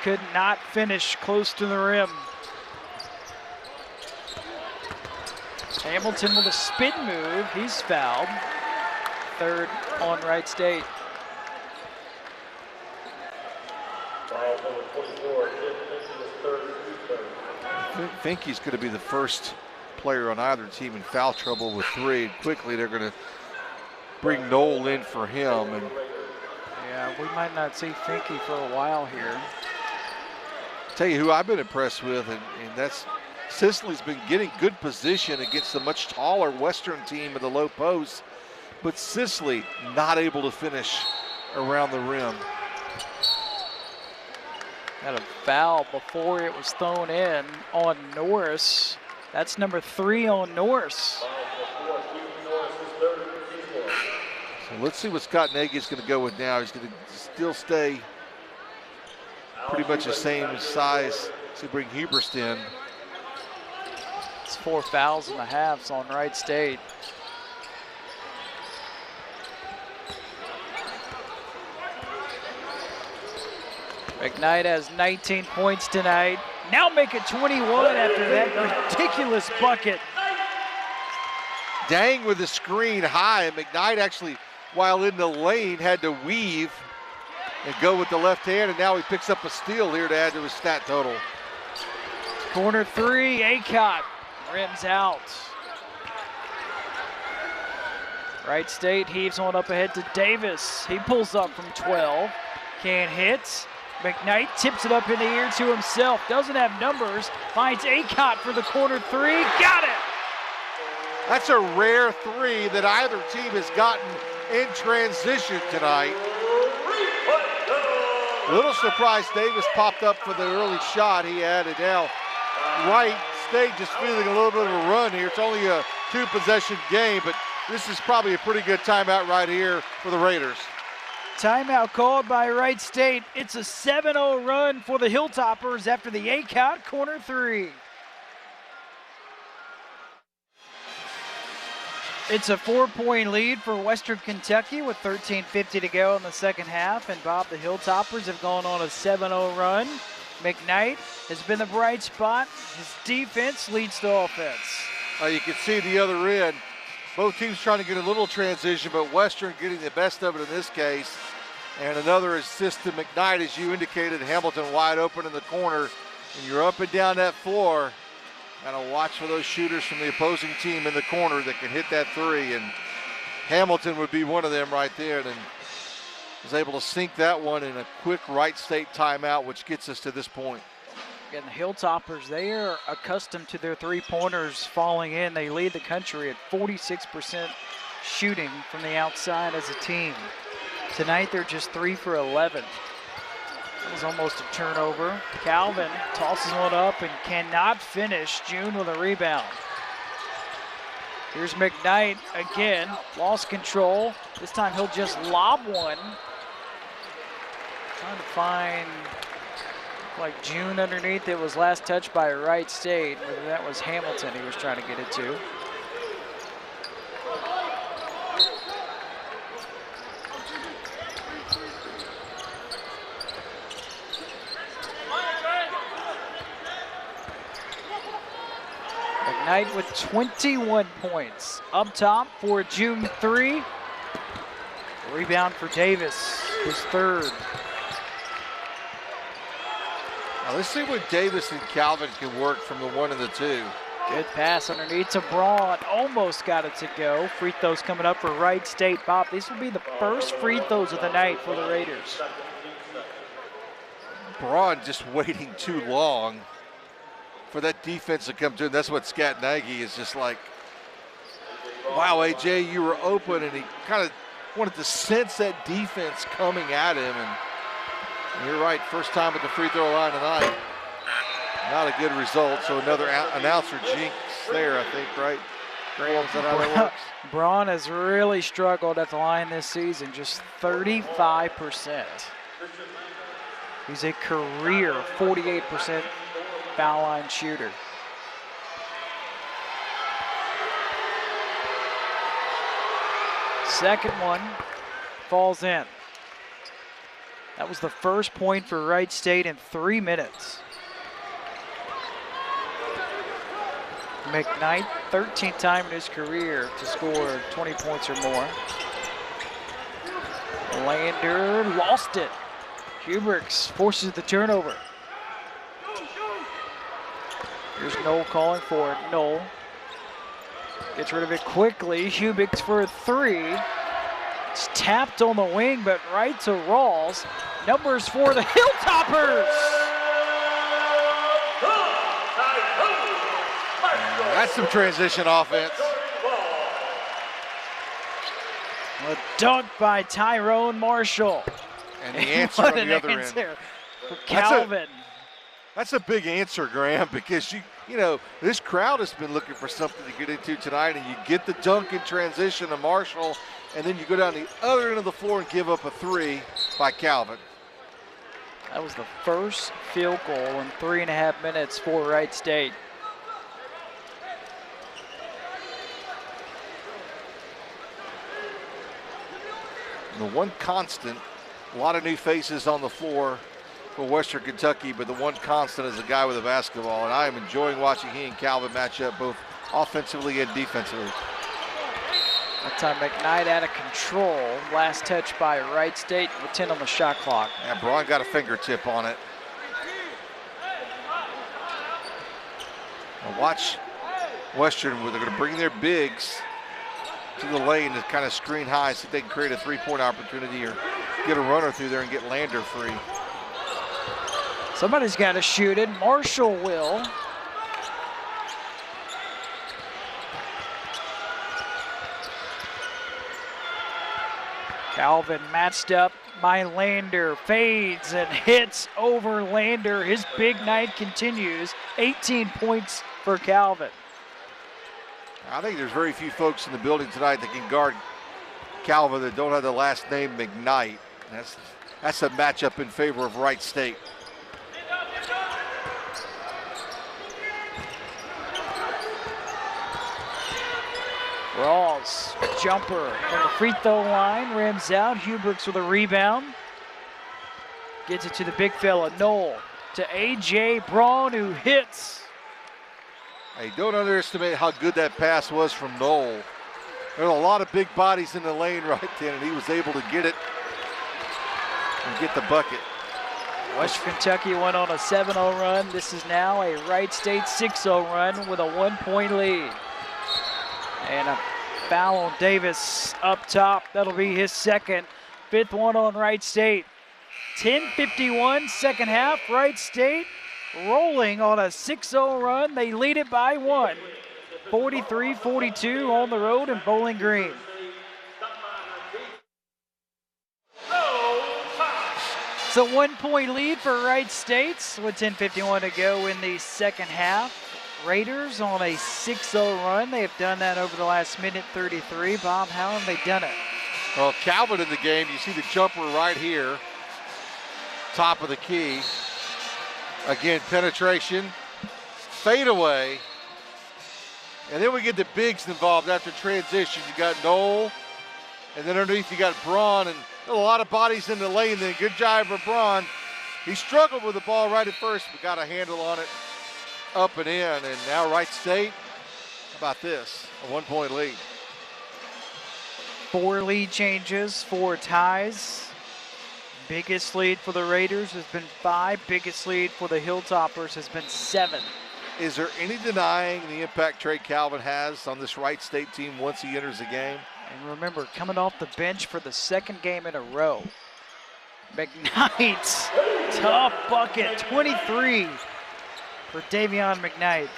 could not finish close to the rim. Hamilton with a spin move. He's fouled. 3rd on Wright State. I think he's going to be the first player on either team in foul trouble with 3. And quickly they're going to bring Noel in for him. And yeah, we might not see Finke for a while here. Tell you who I've been impressed with, and that's Sisley's been getting good position against the much taller Western team at the low post, but Sisley not able to finish around the rim. Had a foul before it was thrown in on Norris. That's number 3 on Norris. So let's see what Scott Nagy's going to go with now. He's going to still stay pretty much the same size to bring Huberst in. It's 4 fouls and a half on Wright State. McKnight has 19 points tonight. Now make it 21 after that ridiculous bucket. Dang with the screen high, and McKnight actually, while in the lane, had to weave and go with the left hand, and now he picks up a steal here to add to his stat total. Corner 3, Aycock rims out. Wright State heaves on up ahead to Davis. He pulls up from 12, can't hit. McKnight tips it up in the air to himself, doesn't have numbers, finds Aycock for the corner 3, got it! That's a rare 3 that either team has gotten in transition tonight. A little surprised Davis popped up for the early shot he had, and now Wright State just feeling a little bit of a run here. It's only a 2-possession game, but this is probably a pretty good timeout right here for the Raiders. Timeout called by Wright State. It's a 7-0 run for the Hilltoppers after the Aycock corner 3. It's a 4-point lead for Western Kentucky with 13:50 to go in the second half. And Bob, the Hilltoppers have gone on a 7-0 run. McKnight has been the bright spot. His defense leads the offense. You can see the other end. Both teams trying to get a little transition, but Western getting the best of it in this case. And another assist to McKnight, as you indicated, Hamilton wide open in the corner. And you're up and down that floor. Gotta watch for those shooters from the opposing team in the corner that can hit that three, and Hamilton would be one of them right there, and was able to sink that one in a quick Wright State timeout, which gets us to this point. Again, the Hilltoppers, they are accustomed to their three-pointers falling in. They lead the country at 46% shooting from the outside as a team. Tonight, they're just 3 for 11. That was almost a turnover. Calvin tosses one up and cannot finish. June with a rebound. Here's McKnight again, lost control. This time he'll just lob one. Trying to find like June underneath. It was last touched by Wright State. Whether that was Hamilton he was trying to get it to. McKnight with 21 points. Up top for June 3. Rebound for Davis, his third. Now let's see what Davis and Calvin can work from the 1 and the 2. Good pass underneath to Braun. Almost got it to go. Free throws coming up for Wright State. Bob, these will be the first free throws of the night for the Raiders. Braun just waiting too long for that defense to come to him. That's what Scott Nagy is just like, wow, AJ, you were open, and he kind of wanted to sense that defense coming at him, and you're right, first time at the free throw line tonight. Not a good result, so another announcer jinx there, I think, right? Graham, is that how that works? Braun has really struggled at the line this season, just 35%. He's a career 48% foul line shooter. Second one falls in. That was the first point for Wright State in 3 minutes. McKnight, 13th time in his career to score 20 points or more. Lander lost it. Hubricks forces the turnover. Here's Knoll calling for it. Knoll gets rid of it quickly. Hubricks for a 3. It's tapped on the wing, but right to Rawls. Numbers for the Hilltoppers. That's some transition offense. A dunk by Tyrone Marshall. And the answer on the other end. For Calvin. That's a big answer, Graham, because you know, this crowd has been looking for something to get into tonight, and you get the dunk in transition to Marshall, and then you go down the other end of the floor and give up a 3 by Calvin. That was the first field goal in 3.5 minutes for Wright State. The one constant, a lot of new faces on the floor for Western Kentucky, but the one constant is a guy with a basketball, and I am enjoying watching he and Calvin match up both offensively and defensively. That time McKnight out of control. Last touch by Wright State with 10 on the shot clock. And Braun got a fingertip on it. Now watch Western, where they're going to bring their bigs to the lane to kind of screen high so they can create a three-point opportunity or get a runner through there and get Lander free. Somebody's got to shoot it. Marshall will. Calvin matched up by Lander, fades and hits over Lander. His big night continues. 18 points for Calvin. I think there's very few folks in the building tonight that can guard Calvin that don't have the last name McKnight. That's a matchup in favor of Wright State. Rawls, jumper from the free throw line, rims out. Hubricks with a rebound. Gets it to the big fella, Knoll, to A.J. Braun, who hits. Hey, don't underestimate how good that pass was from Knoll. There were a lot of big bodies in the lane right then, and he was able to get it and get the bucket. Western Kentucky went on a 7-0 run. This is now a Wright State 6-0 run with a 1-point lead. And a foul on Davis up top. That'll be his second. 5th one on Wright State. 10:51 second half. Wright State rolling on a 6-0 run. They lead it by 1. 43-42 on the road in Bowling Green. It's a 1-point lead for Wright State with 10:51 to go in the second half. Raiders on a 6-0 run. They have done that over the last minute 33. Bob, how have they done it? Well, Calvin in the game, you see the jumper right here, top of the key. Again, penetration, fadeaway. And then we get the bigs involved after transition. You got Knoll, and then underneath you got Braun, and a lot of bodies in the lane then. Good job for Braun. He struggled with the ball right at first, but got a handle on it up and in. And now Wright State, how about this? A 1-point lead. 4 lead changes, 4 ties. Biggest lead for the Raiders has been 5. Biggest lead for the Hilltoppers has been 7. Is there any denying the impact Trey Calvin has on this Wright State team once he enters the game? And remember, coming off the bench for the 2nd game in a row. McKnight, tough bucket, 23 for Davion McKnight.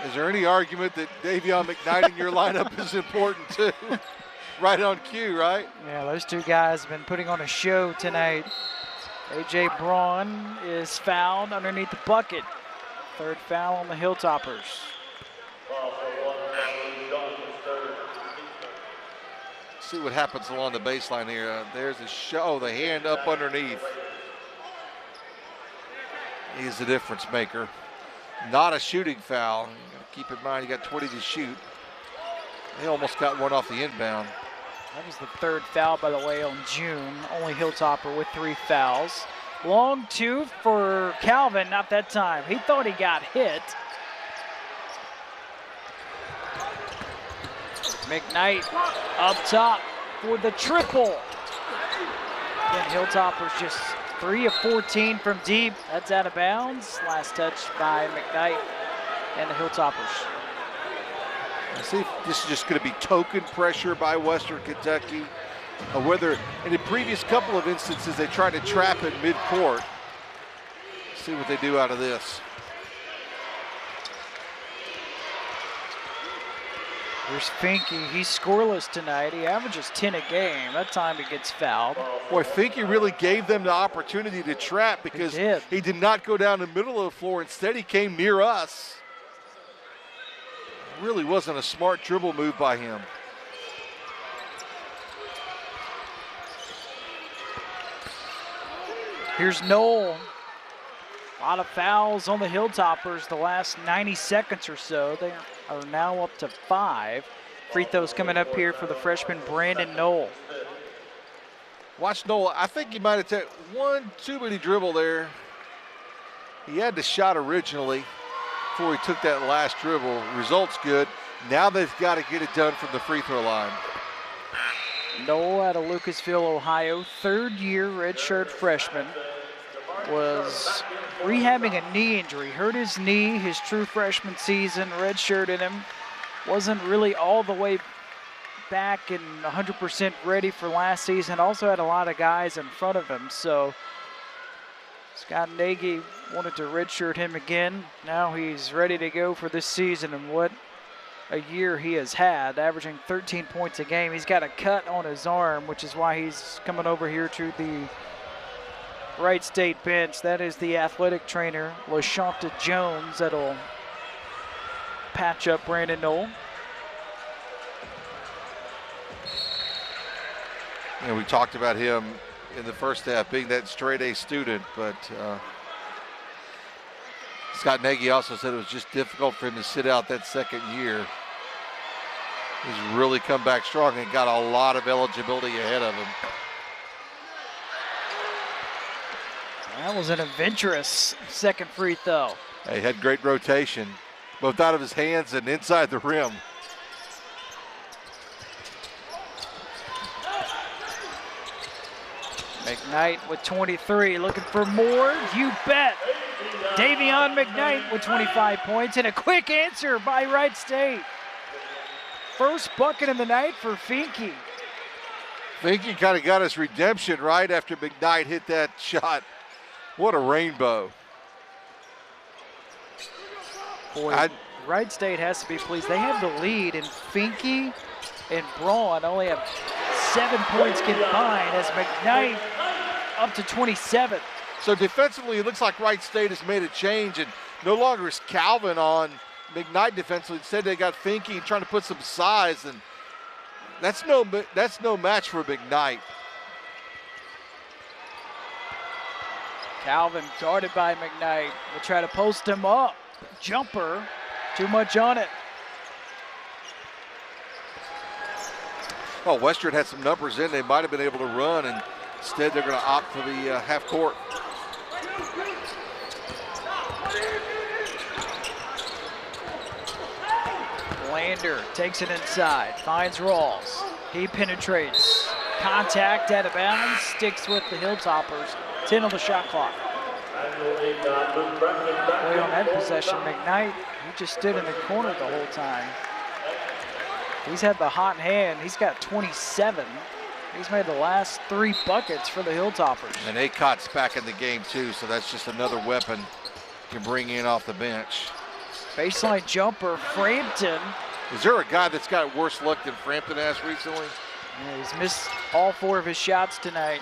Is there any argument that Davion McKnight in your lineup is important too? Right on cue, right? Yeah, those two guys have been putting on a show tonight. A.J. Braun is fouled underneath the bucket. 3rd foul on the Hilltoppers. See what happens along the baseline here. There's a show, the hand up underneath. He's the difference maker. Not a shooting foul. You gotta keep in mind, you got 20 to shoot. They almost got one off the inbound. That was the 3rd foul, by the way, on June. Only Hilltopper with 3 fouls. Long 2 for Calvin, not that time. He thought he got hit. McKnight up top for the triple. Again, Hilltoppers just 3 of 14 from deep. That's out of bounds. Last touch by McKnight and the Hilltoppers. I see if this is just going to be token pressure by Western Kentucky. Whether in the previous couple of instances they tried to trap it mid-court. See what they do out of this. Here's Finke. He's scoreless tonight. He averages 10 a game. That time he gets fouled. Boy, Finke really gave them the opportunity to trap because he did not go down the middle of the floor. Instead, he came near us. Really wasn't a smart dribble move by him. Here's Knoll. A lot of fouls on the Hilltoppers the last 90 seconds or so. They are now up to 5. Free throws coming up here for the freshman Brandon Knoll. Watch Knoll. I think he might have taken one too many dribble there. He had the shot originally before he took that last dribble. Results good. Now they've got to get it done from the free throw line. Knoll out of Lucasville, Ohio, 3rd year redshirt freshman. Was rehabbing a knee injury, hurt his knee his true freshman season, redshirted him. Wasn't really all the way back and 100% ready for last season. Also had a lot of guys in front of him, so Scott Nagy wanted to redshirt him again. Now he's ready to go for this season, and what a year he has had, averaging 13 points a game. He's got a cut on his arm, which is why he's coming over here to the Wright State bench. That is the athletic trainer, LaShonta Jones, that'll patch up Brandon Knoll. You know, we talked about him in the first half being that straight A student, but Scott Nagy also said it was just difficult for him to sit out that 2nd year. He's really come back strong and got a lot of eligibility ahead of him. That was an adventurous 2nd free throw. He had great rotation, both out of his hands and inside the rim. McKnight with 23, looking for more, you bet. Davion McKnight with 25 points, and a quick answer by Wright State. First bucket of the night for Finke. Finke kind of got his redemption right after McKnight hit that shot. What a rainbow. Boy, Wright State has to be pleased. They have the lead, and Finke and Braun only have 7 points combined as McKnight up to 27. So defensively, it looks like Wright State has made a change, and no longer is Calvin on McKnight defensively. Instead, they got Finke trying to put some size, and that's no match for McKnight. Calvin guarded by McKnight. Will try to post him up. Jumper, too much on it. Well, Western had some numbers in. They might have been able to run, and instead they're going to opt for the half court. Lander takes it inside, finds Rawls. He penetrates. Contact out of bounds, sticks with the Hilltoppers. 10 on the shot clock. Play on that possession, McKnight, he just stood in the corner the whole time. He's had the hot hand. He's got 27. He's made the last 3 buckets for the Hilltoppers. And Acott's back in the game too, so that's just another weapon you can bring in off the bench. Baseline jumper, Frampton. Is there a guy that's got worse luck than Frampton has recently? Yeah, he's missed all 4 of his shots tonight.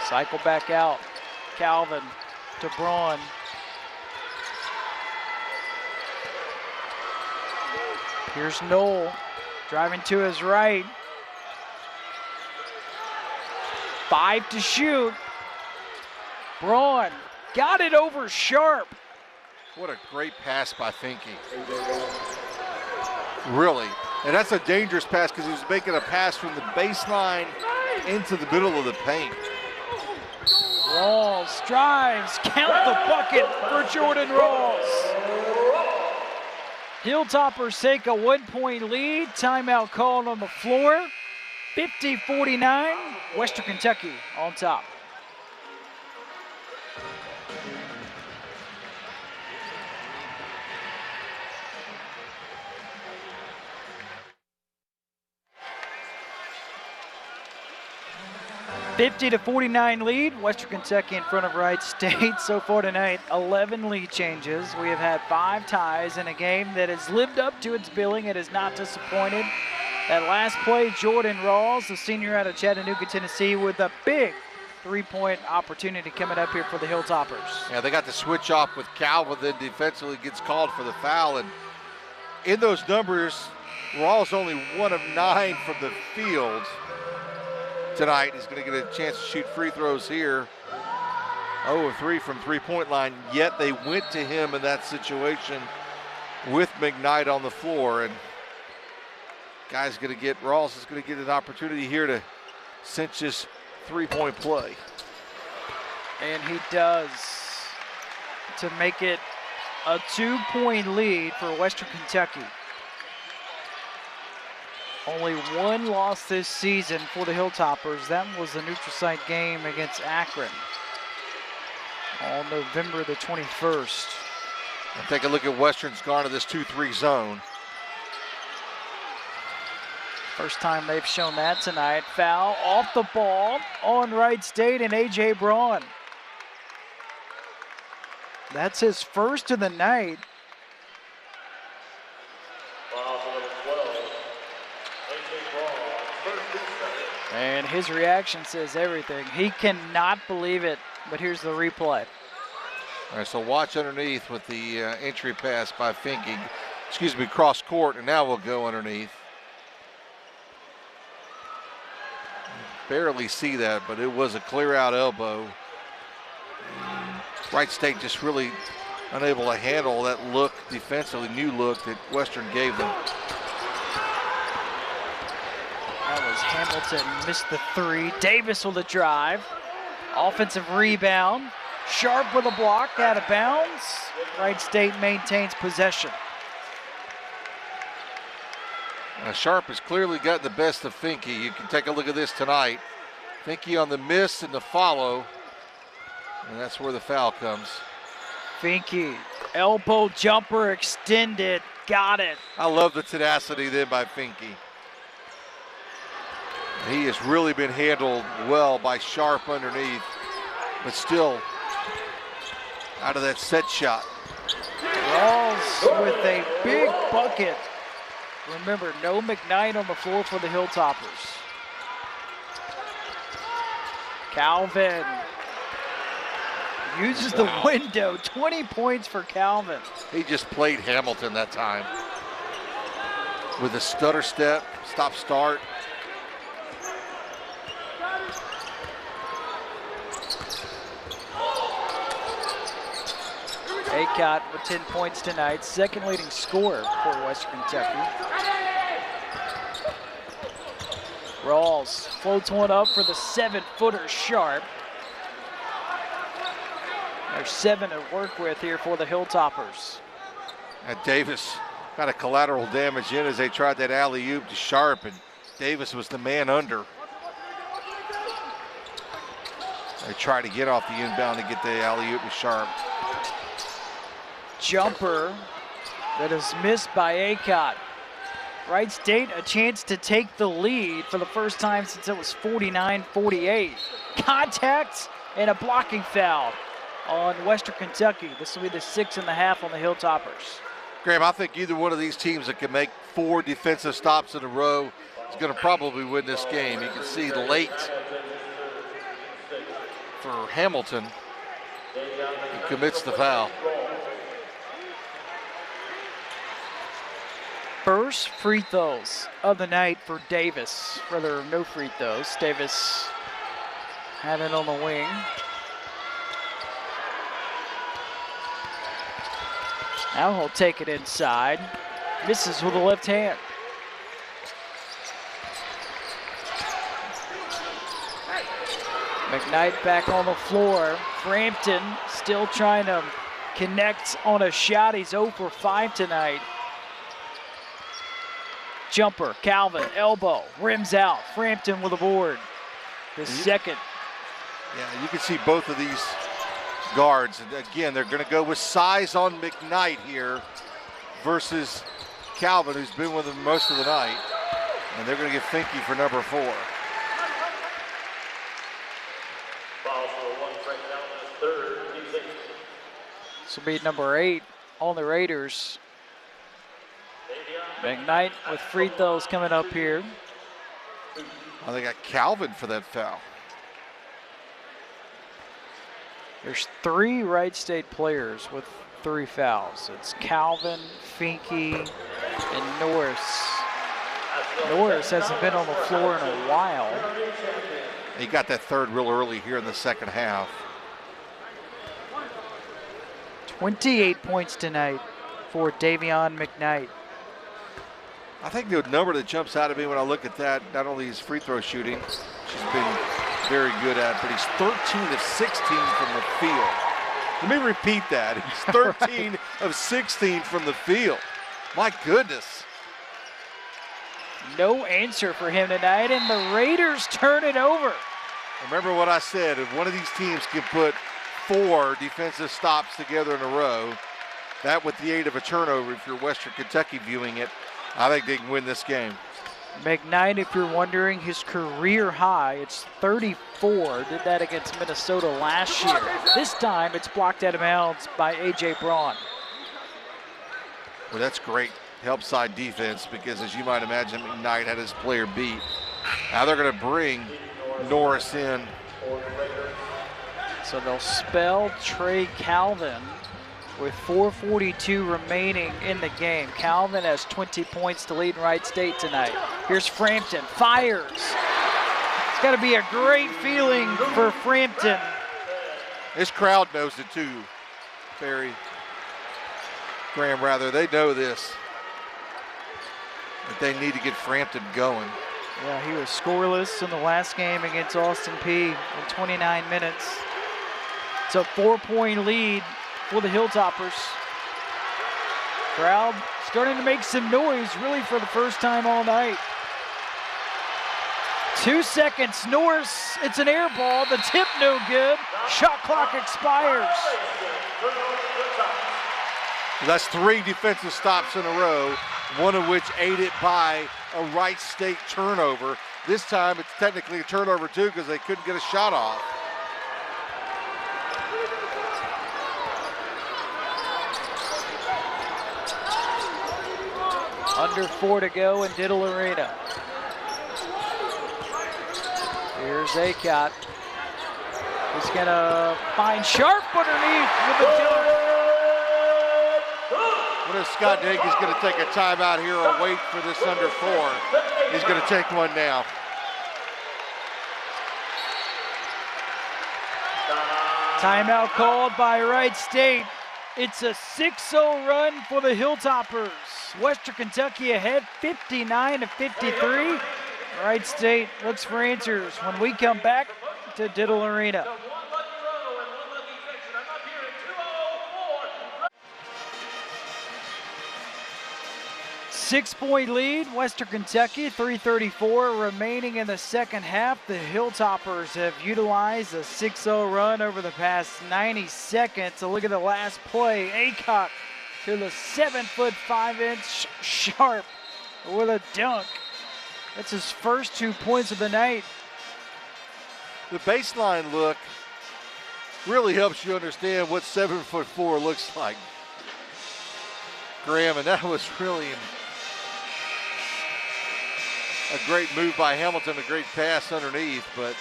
Cycle back out. Calvin to Braun. Here's Knoll driving to his right. 5 to shoot. Braun got it over Sharp. What a great pass by Finke. Really. And that's a dangerous pass because he was making a pass from the baseline into the middle of the paint. Rawls drives, count the bucket for Jordan Rawls. Hilltoppers take a 1-point lead. Timeout called on the floor. 50-49, Western Kentucky on top. (50-49) lead. Western Kentucky in front of Wright State. So far tonight, 11 lead changes. We have had 5 ties in a game that has lived up to its billing. It has not disappointed. That last play, Jordan Rawls, the senior out of Chattanooga, Tennessee, with a big 3-point opportunity coming up here for the Hilltoppers. Yeah, they got the switch off with Calvin, then defensively gets called for the foul. And in those numbers, Rawls only 1 of 9 from the field tonight. He's going to get a chance to shoot free throws here. 0 of 3 from three-point line, yet they went to him in that situation with McKnight on the floor. And Rawls is going to get an opportunity here to cinch his 3-point play. And he does, to make it a 2-point lead for Western Kentucky. Only 1 loss this season for the Hilltoppers. That was the neutral site game against Akron on November the 21st. And take a look at Western's gone to this 2-3 zone. First time they've shown that tonight. Foul off the ball on Wright State and A.J. Braun. That's his first of the night. And his reaction says everything. He cannot believe it, but here's the replay. All right, so watch underneath with the entry pass by Finke. Cross court, and now we'll go underneath. Barely see that, but it was a clear out elbow. Wright State just really unable to handle that look defensively, new look that Western gave them. That was Hamilton, missed the 3. Davis with a drive. Offensive rebound. Sharp with a block, out of bounds. Wright State maintains possession. Now Sharp has clearly gotten the best of Finke. You can take a look at this tonight. Finke on the miss and the follow, and that's where the foul comes. Finke, elbow jumper extended, got it. I love the tenacity then by Finke. He has really been handled well by Sharp underneath, but still out of that set shot. Rawls with a big bucket. Remember, no McKnight on the floor for the Hilltoppers. Calvin uses the window. 20 points for Calvin. He just played Hamilton that time with a stutter step, stop start. Aycott with 10 points tonight, second leading scorer for Western Kentucky. Rawls floats one up for the 7-footer Sharp. There's 7 to work with here for the Hilltoppers. And Davis got a collateral damage in as they tried that alley-oop to Sharp, and Davis was the man under. They tried to get off the inbound to get the alley-oop to Sharp. Jumper that is missed by Aycott. Wright State a chance to take the lead for the first time since it was 49-48. Contact and a blocking foul on Western Kentucky. This will be the 6.5 on the Hilltoppers. Graham, I think either one of these teams that can make 4 defensive stops in a row is going to probably win this game. You can see late for Hamilton, he commits the foul. First free throws of the night for Davis. Rather, no free throws. Davis had it on the wing. Now he'll take it inside. Misses with the left hand. McKnight back on the floor. Frampton still trying to connect on a shot. He's 0 for 5 tonight. Jumper, Calvin, elbow, rims out. Frampton with a board. The second. Yeah, you can see both of these guards. And again, they're going to go with size on McKnight here versus Calvin, who's been with them most of the night. And they're going to get Finke for number 4. This will be number 8 on the Raiders. McKnight with free throws coming up here. Oh, they got Calvin for that foul. There's 3 Wright State players with 3 fouls. It's Calvin, Finke, and Norris. Norris hasn't been on the floor in a while. He got that third real early here in the second half. 28 points tonight for Davion McKnight. I think the number that jumps out at me when I look at that, not only his free throw shooting, she's been very good at, but he's 13 of 16 from the field. Let me repeat that. He's 13 of 16 from the field. My goodness. No answer for him tonight, and the Raiders turn it over. Remember what I said, if one of these teams can put 4 defensive stops together in a row, that with the aid of a turnover, if you're Western Kentucky viewing it, I think they can win this game. McKnight, if you're wondering, his career high, it's 34. Did that against Minnesota last year. This time it's blocked out of bounds by A.J. Braun. Well, that's great help side defense because, as you might imagine, McKnight had his player beat. Now they're going to bring Norris in. So they'll spell Trey Calvin with 4:42 remaining in the game. Calvin has 20 points to lead Wright State tonight. Here's Frampton, fires. It's got to be a great feeling for Frampton. This crowd knows it too, Graham, rather. They know this, that they need to get Frampton going. Yeah, he was scoreless in the last game against Austin Peay in 29 minutes. It's a 4-point lead for the Hilltoppers. Crowd starting to make some noise, really for the first time all night. 2 seconds, Norris, it's an air ball, the tip no good, shot clock expires. That's 3 defensive stops in a row, one of which aided by a Wright State turnover. This time it's technically a turnover too because they couldn't get a shot off. Under 4 to go in Diddle Arena. Here's Acott. He's gonna find Sharp underneath with the killer. What if Scott Nagy's gonna take a timeout here or wait for this under 4? He's gonna take one now. Timeout called by Wright State. It's a 6-0 run for the Hilltoppers. Western Kentucky ahead 59-53. Wright State looks for answers when we come back to Diddle Arena. Six-point lead, Western Kentucky, 3:34 remaining in the second half. The Hilltoppers have utilized a 6-0 run over the past 90 seconds. So look at the last play. Acott to the 7'5" Sharp with a dunk. That's his first 2 points of the night. The baseline look really helps you understand what 7'4" looks like, Graham, and that was really a great move by Hamilton, a great pass underneath, but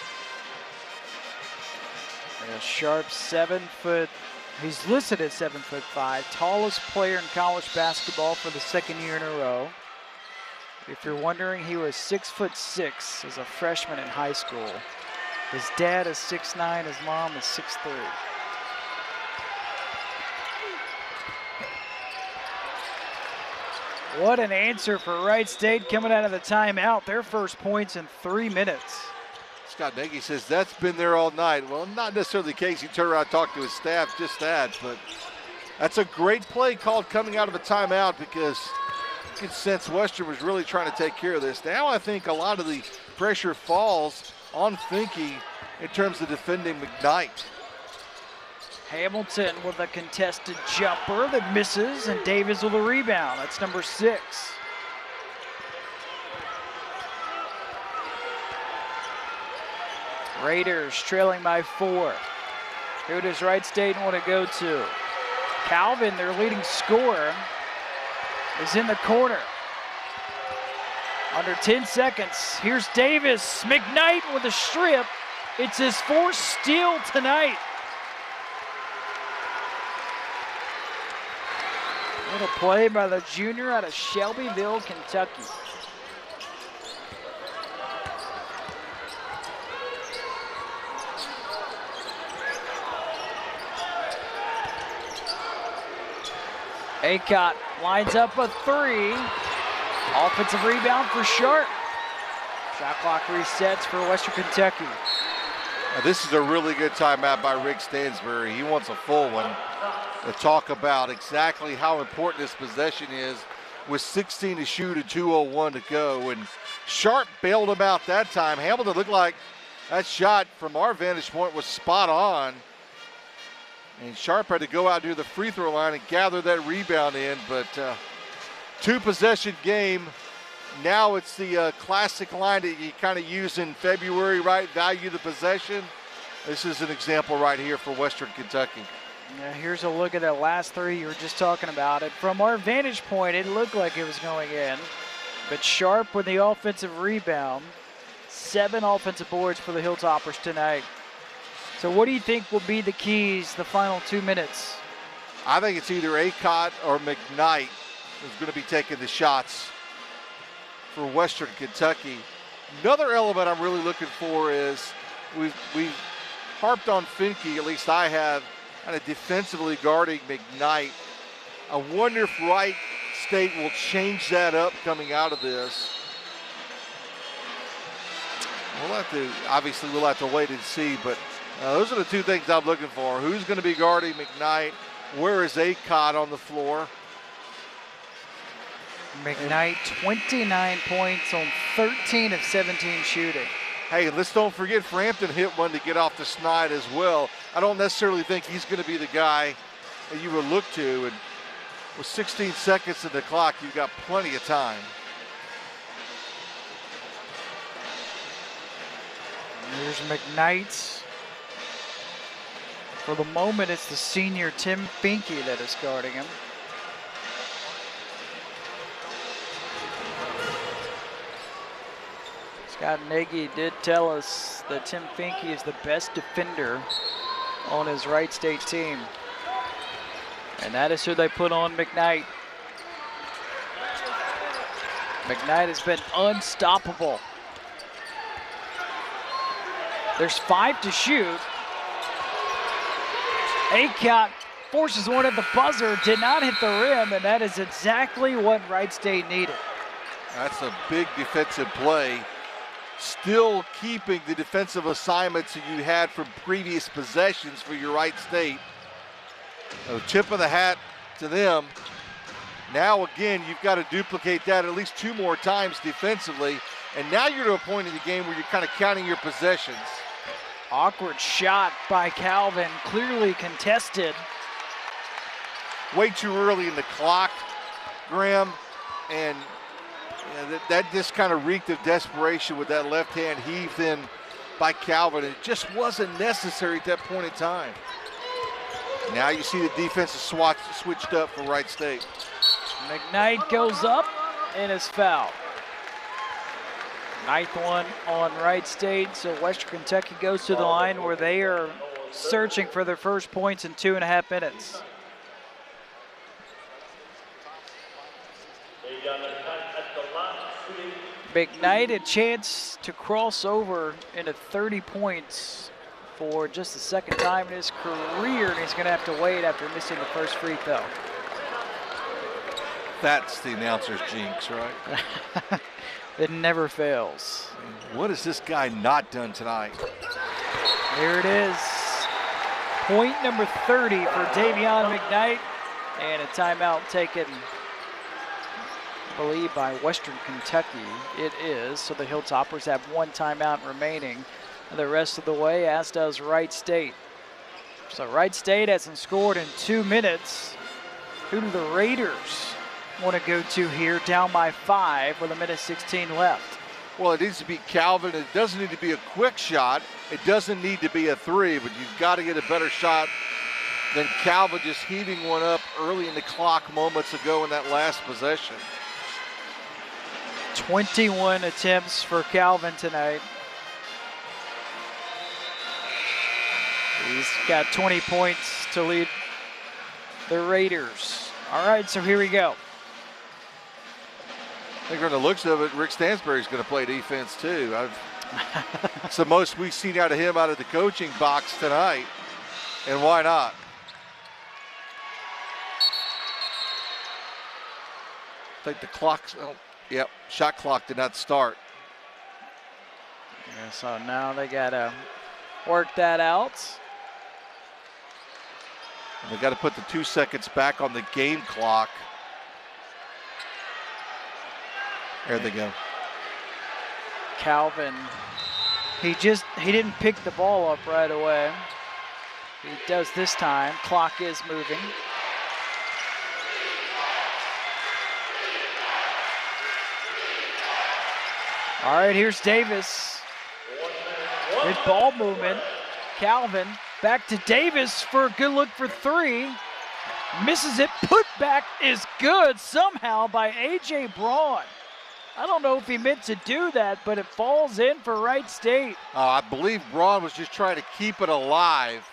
a Sharp 7 foot. He's listed at 7'5", tallest player in college basketball for the second year in a row. If you're wondering, he was 6'6" as a freshman in high school. His dad is 6'9", his mom is 6'3". What an answer for Wright State coming out of the timeout. Their first points in 3 minutes. Scott Nagy says that's been there all night. Well, not necessarily the case. He turned around and talked to his staff, just that. But that's a great play called coming out of a timeout because you can sense Western was really trying to take care of this. Now I think a lot of the pressure falls on Finke in terms of defending McKnight. Hamilton with a contested jumper that misses, and Davis with a rebound. That's number 6. Raiders trailing by 4. Who does Wright State want to go to? Calvin, their leading scorer, is in the corner. Under 10 seconds. Here's Davis. McKnight with a strip. It's his 4th steal tonight. Little play by the junior out of Shelbyville, Kentucky. Acott lines up a 3. Offensive rebound for Sharp. Shot clock resets for Western Kentucky. Now, this is a really good timeout by Rick Stansbury. He wants a full one to talk about exactly how important this possession is with 16 to shoot and 2:01 to go. And Sharp bailed him out that time. Hamilton looked like that shot from our vantage point was spot on. And Sharp had to go out near the free throw line and gather that rebound in. But 2-possession game. Now it's the classic line that you kind of use in February, right? Value the possession. This is an example right here for Western Kentucky. Now here's a look at that last 3 you were just talking about. It from our vantage point, it looked like it was going in. But Sharp with the offensive rebound. 7 offensive boards for the Hilltoppers tonight. So what do you think will be the keys the final 2 minutes? I think it's either Acott or McKnight who's going to be taking the shots for Western Kentucky. Another element I'm really looking for is we've harped on Finke, at least I have, kind of defensively guarding McKnight. I wonder if Wright State will change that up coming out of this. We'll have to wait and see, but those are the 2 things I'm looking for. Who's going to be guarding McKnight? Where is Acott on the floor? McKnight, 29 points on 13 of 17 shooting. Hey, and let's don't forget Frampton hit one to get off the snide as well. I don't necessarily think he's going to be the guy that you would look to. And with 16 seconds in the clock, you've got plenty of time. Here's McKnight. For the moment, it's the senior Tim Finke that is guarding him. Scott Nagy did tell us that Tim Finke is the best defender on his Wright State team. And that is who they put on McKnight. McKnight has been unstoppable. There's 5 to shoot. Aycock forces one at the buzzer, did not hit the rim, and that is exactly what Wright State needed. That's a big defensive play. Still keeping the defensive assignments that you had from previous possessions for your Wright State. A tip of the hat to them. Now again, you've got to duplicate that at least 2 more times defensively. And now you're to a point in the game where you're kind of counting your possessions. Awkward shot by Calvin, clearly contested. Way too early in the clock, Graham, and that just kind of reeked of desperation with that left hand heaved in by Calvin. It just wasn't necessary at that point in time. Now you see the defense is switched up for Wright State. McKnight goes up and is fouled. 9th one on Wright State, so Western Kentucky goes to the line where they are searching for their first points in 2.5 minutes. McKnight a chance to cross over into 30 points for just the 2nd time in his career, and he's going to have to wait after missing the first free throw. That's the announcer's jinx, right? It never fails. What has this guy not done tonight? Here it is. Point number 30 for Davion McKnight, and a timeout taken, I believe, by Western Kentucky. It is, so the Hilltoppers have 1 timeout remaining the rest of the way, as does Wright State. So Wright State hasn't scored in 2 minutes. Who do the Raiders want to go to here, down by 5 with 1:16 left? Well, it needs to be Calvin. It doesn't need to be a quick shot. It doesn't need to be a 3, but you've got to get a better shot than Calvin just heaving one up early in the clock moments ago in that last possession. 21 attempts for Calvin tonight. He's got 20 points to lead the Raiders. All right, so here we go. I think from the looks of it, Rick Stansbury's going to play defense too. It's the most we've seen out of him out of the coaching box tonight, and why not? I think the clock's, yep, shot clock did not start. Yeah, so now they got to work that out. And they got to put the 2 seconds back on the game clock. There they go. Calvin, he didn't pick the ball up right away. He does this time. Clock is moving. All right, here's Davis. Good ball movement. Calvin back to Davis for a good look for 3. Misses it. Put back is good somehow by A.J. Braun. I don't know if he meant to do that, but it falls in for Wright State. I believe Braun was just trying to keep it alive,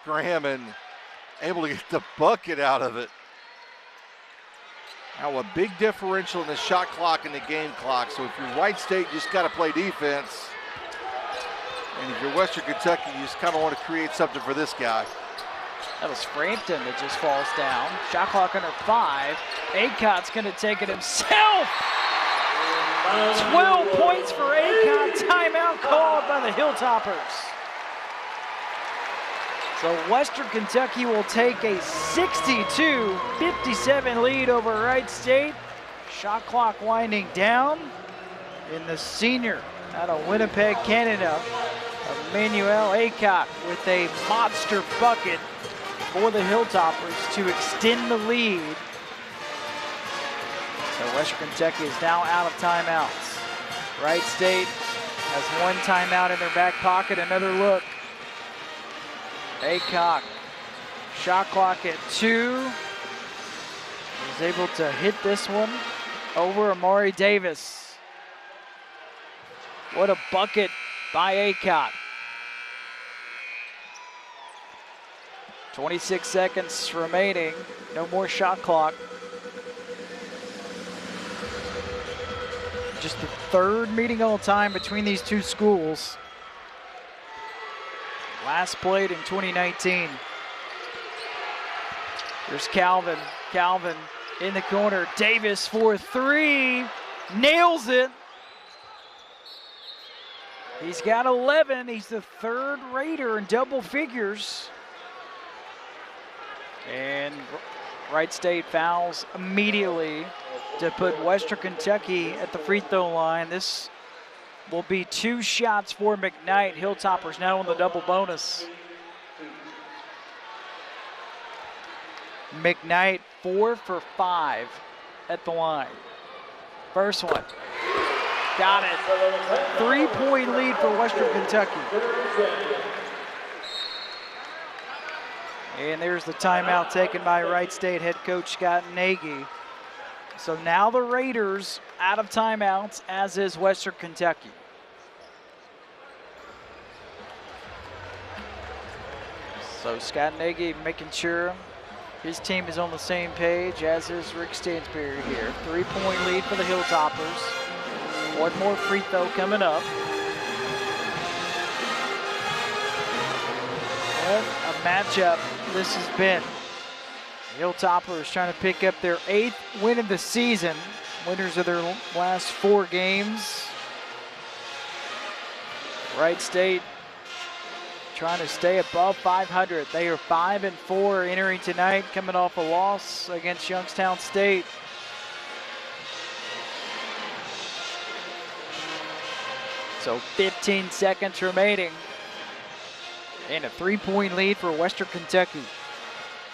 Graham, and able to get the bucket out of it. Now a big differential in the shot clock and the game clock. So if you're Wright State, you just got to play defense. And if you're Western Kentucky, you just kind of want to create something for this guy. That was Frampton that just falls down. Shot clock under 5. Aycock's going to take it himself. 12 points for Aycock. Timeout called by the Hilltoppers. So Western Kentucky will take a 62-57 lead over Wright State Shot clock winding down. In the senior out of Winnipeg, Canada, Emmanuel Aycock with a monster bucket for the Hilltoppers to extend the lead. So Western Kentucky is now out of timeouts. Wright State has one timeout in their back pocket. Another look. Aycock, shot clock at 2. He's able to hit this one over Amari Davis. What a bucket by Aycock. 26 seconds remaining. No more shot clock. Just the third meeting all time between these two schools. Last played in 2019. There's Calvin. Calvin in the corner. Davis for 3. Nails it. He's got 11. He's the third Raider in double figures. And Wright State fouls immediately to put Western Kentucky at the free throw line. This will be 2 shots for McKnight. Hilltoppers now on the double bonus. McKnight 4 for 5 at the line. First one. Got it. 3-point lead for Western Kentucky. And there's the timeout taken by Wright State head coach Scott Nagy. So now the Raiders out of timeouts, as is Western Kentucky. So Scott Nagy making sure his team is on the same page, as is Rick Stansberry here. 3-point lead for the Hilltoppers. One more free throw coming up. What a matchup this has been. Hilltoppers trying to pick up their 8th win of the season. Winners of their last 4 games. Wright State trying to stay above 500. They are 5-4 entering tonight, coming off a loss against Youngstown State. So 15 seconds remaining. And a 3-point lead for Western Kentucky.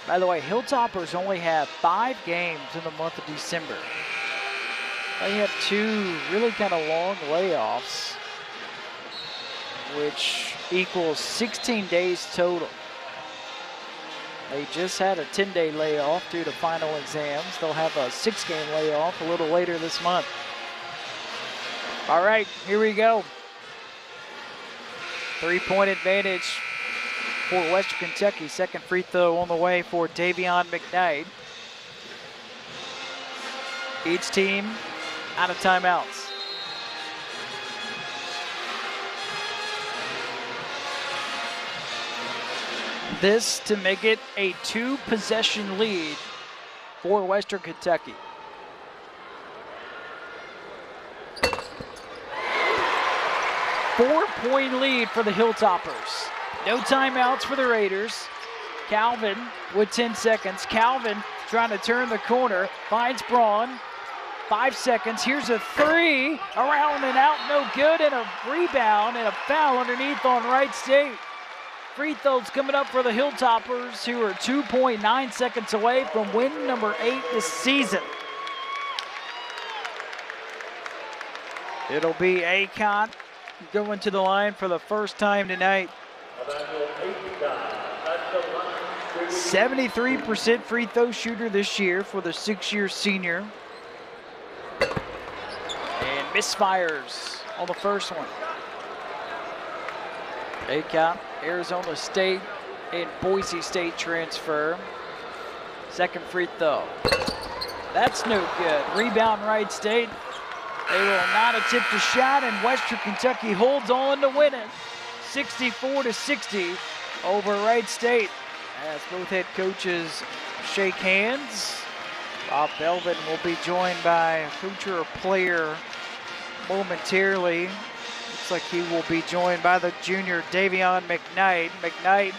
By the way, Hilltoppers only have 5 games in the month of December. They have 2 really kind of long layoffs, which equals 16 days total. They just had a 10-day layoff due to final exams. They'll have a 6-game layoff a little later this month. All right, here we go. 3-point advantage for Western Kentucky. Second free throw on the way for Davion McKnight. Each team out of timeouts. This to make it a 2-possession lead for Western Kentucky. Four-point lead for the Hilltoppers. No timeouts for the Raiders. Calvin with 10 seconds. Calvin trying to turn the corner. Finds Braun. 5 seconds. Here's a 3. Around and out. No good. And a rebound and a foul underneath on Wright State. Free throws coming up for the Hilltoppers, who are 2.9 seconds away from win number 8 this season. It'll be Aycock going to the line for the first time tonight. 73% free throw shooter this year for the 6-year senior. And misfires on the first one. Aycock, Arizona State and Boise State transfer. Second free throw. That's no good. Rebound Wright State. They will not attempt a shot, and Western Kentucky holds on to win it. 64-60 over Wright State. As both head coaches shake hands. Bob Belvin will be joined by a coach or a player momentarily. Looks like he will be joined by the junior Davion McKnight. McKnight,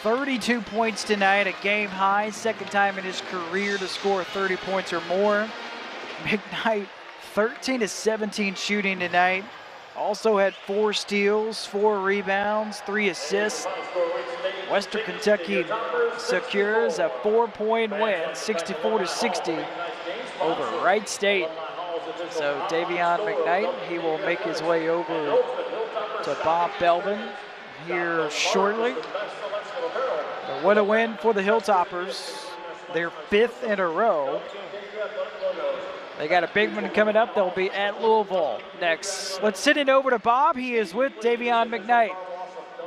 32 points tonight, a game high, second time in his career to score 30 points or more. McKnight, 13 of 17 shooting tonight. Also had 4 steals, 4 rebounds, 3 assists. Western Kentucky secures a 4-point win, 64-60 over Wright State. So Davion McKnight, he will make his way over to Bob Belvin here shortly. But what a win for the Hilltoppers, their 5th in a row. They got a big one coming up. They'll be at Louisville next. Let's send it over to Bob. He is with Davion McKnight.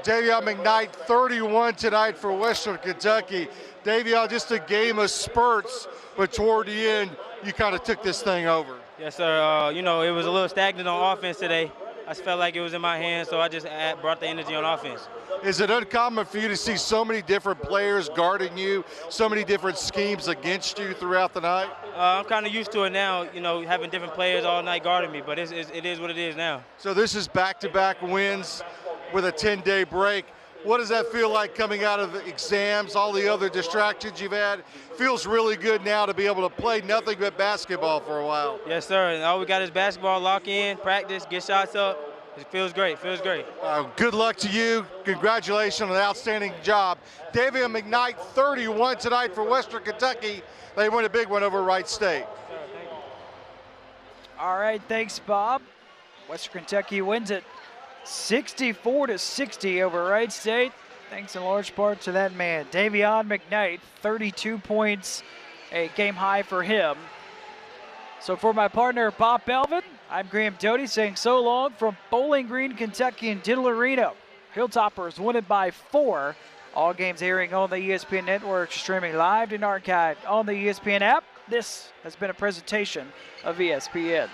Davion McKnight, 31 tonight for Western Kentucky. Davion, just a game of spurts, but toward the end, you kind of took this thing over. Yes, sir. You know, it was a little stagnant on offense today. I felt like it was in my hands, so I just brought the energy on offense. Is it uncommon for you to see so many different players guarding you, so many different schemes against you throughout the night? I'm kind of used to it now, you know, having different players all night guarding me, but it is what it is now. So this is back-to-back wins with a 10-day break. What does that feel like coming out of exams, all the other distractions you've had? Feels really good now to be able to play nothing but basketball for a while. Yes, sir. And all we got is basketball, lock in, practice, get shots up. It feels great, feels great. Good luck to you. Congratulations on an outstanding job. Davion McKnight, 31 tonight for Western Kentucky. They win a big one over Wright State. All right, thanks, Bob. Western Kentucky wins it 64-60 over Wright State. Thanks in large part to that man, Davion McKnight, 32 points, a game high for him. So for my partner, Bob Belvin, I'm Graham Doty saying so long from Bowling Green, Kentucky and Diddlerino. Hilltoppers win it by 4. All games airing on the ESPN Network, streaming live and archived on the ESPN app. This has been a presentation of ESPN.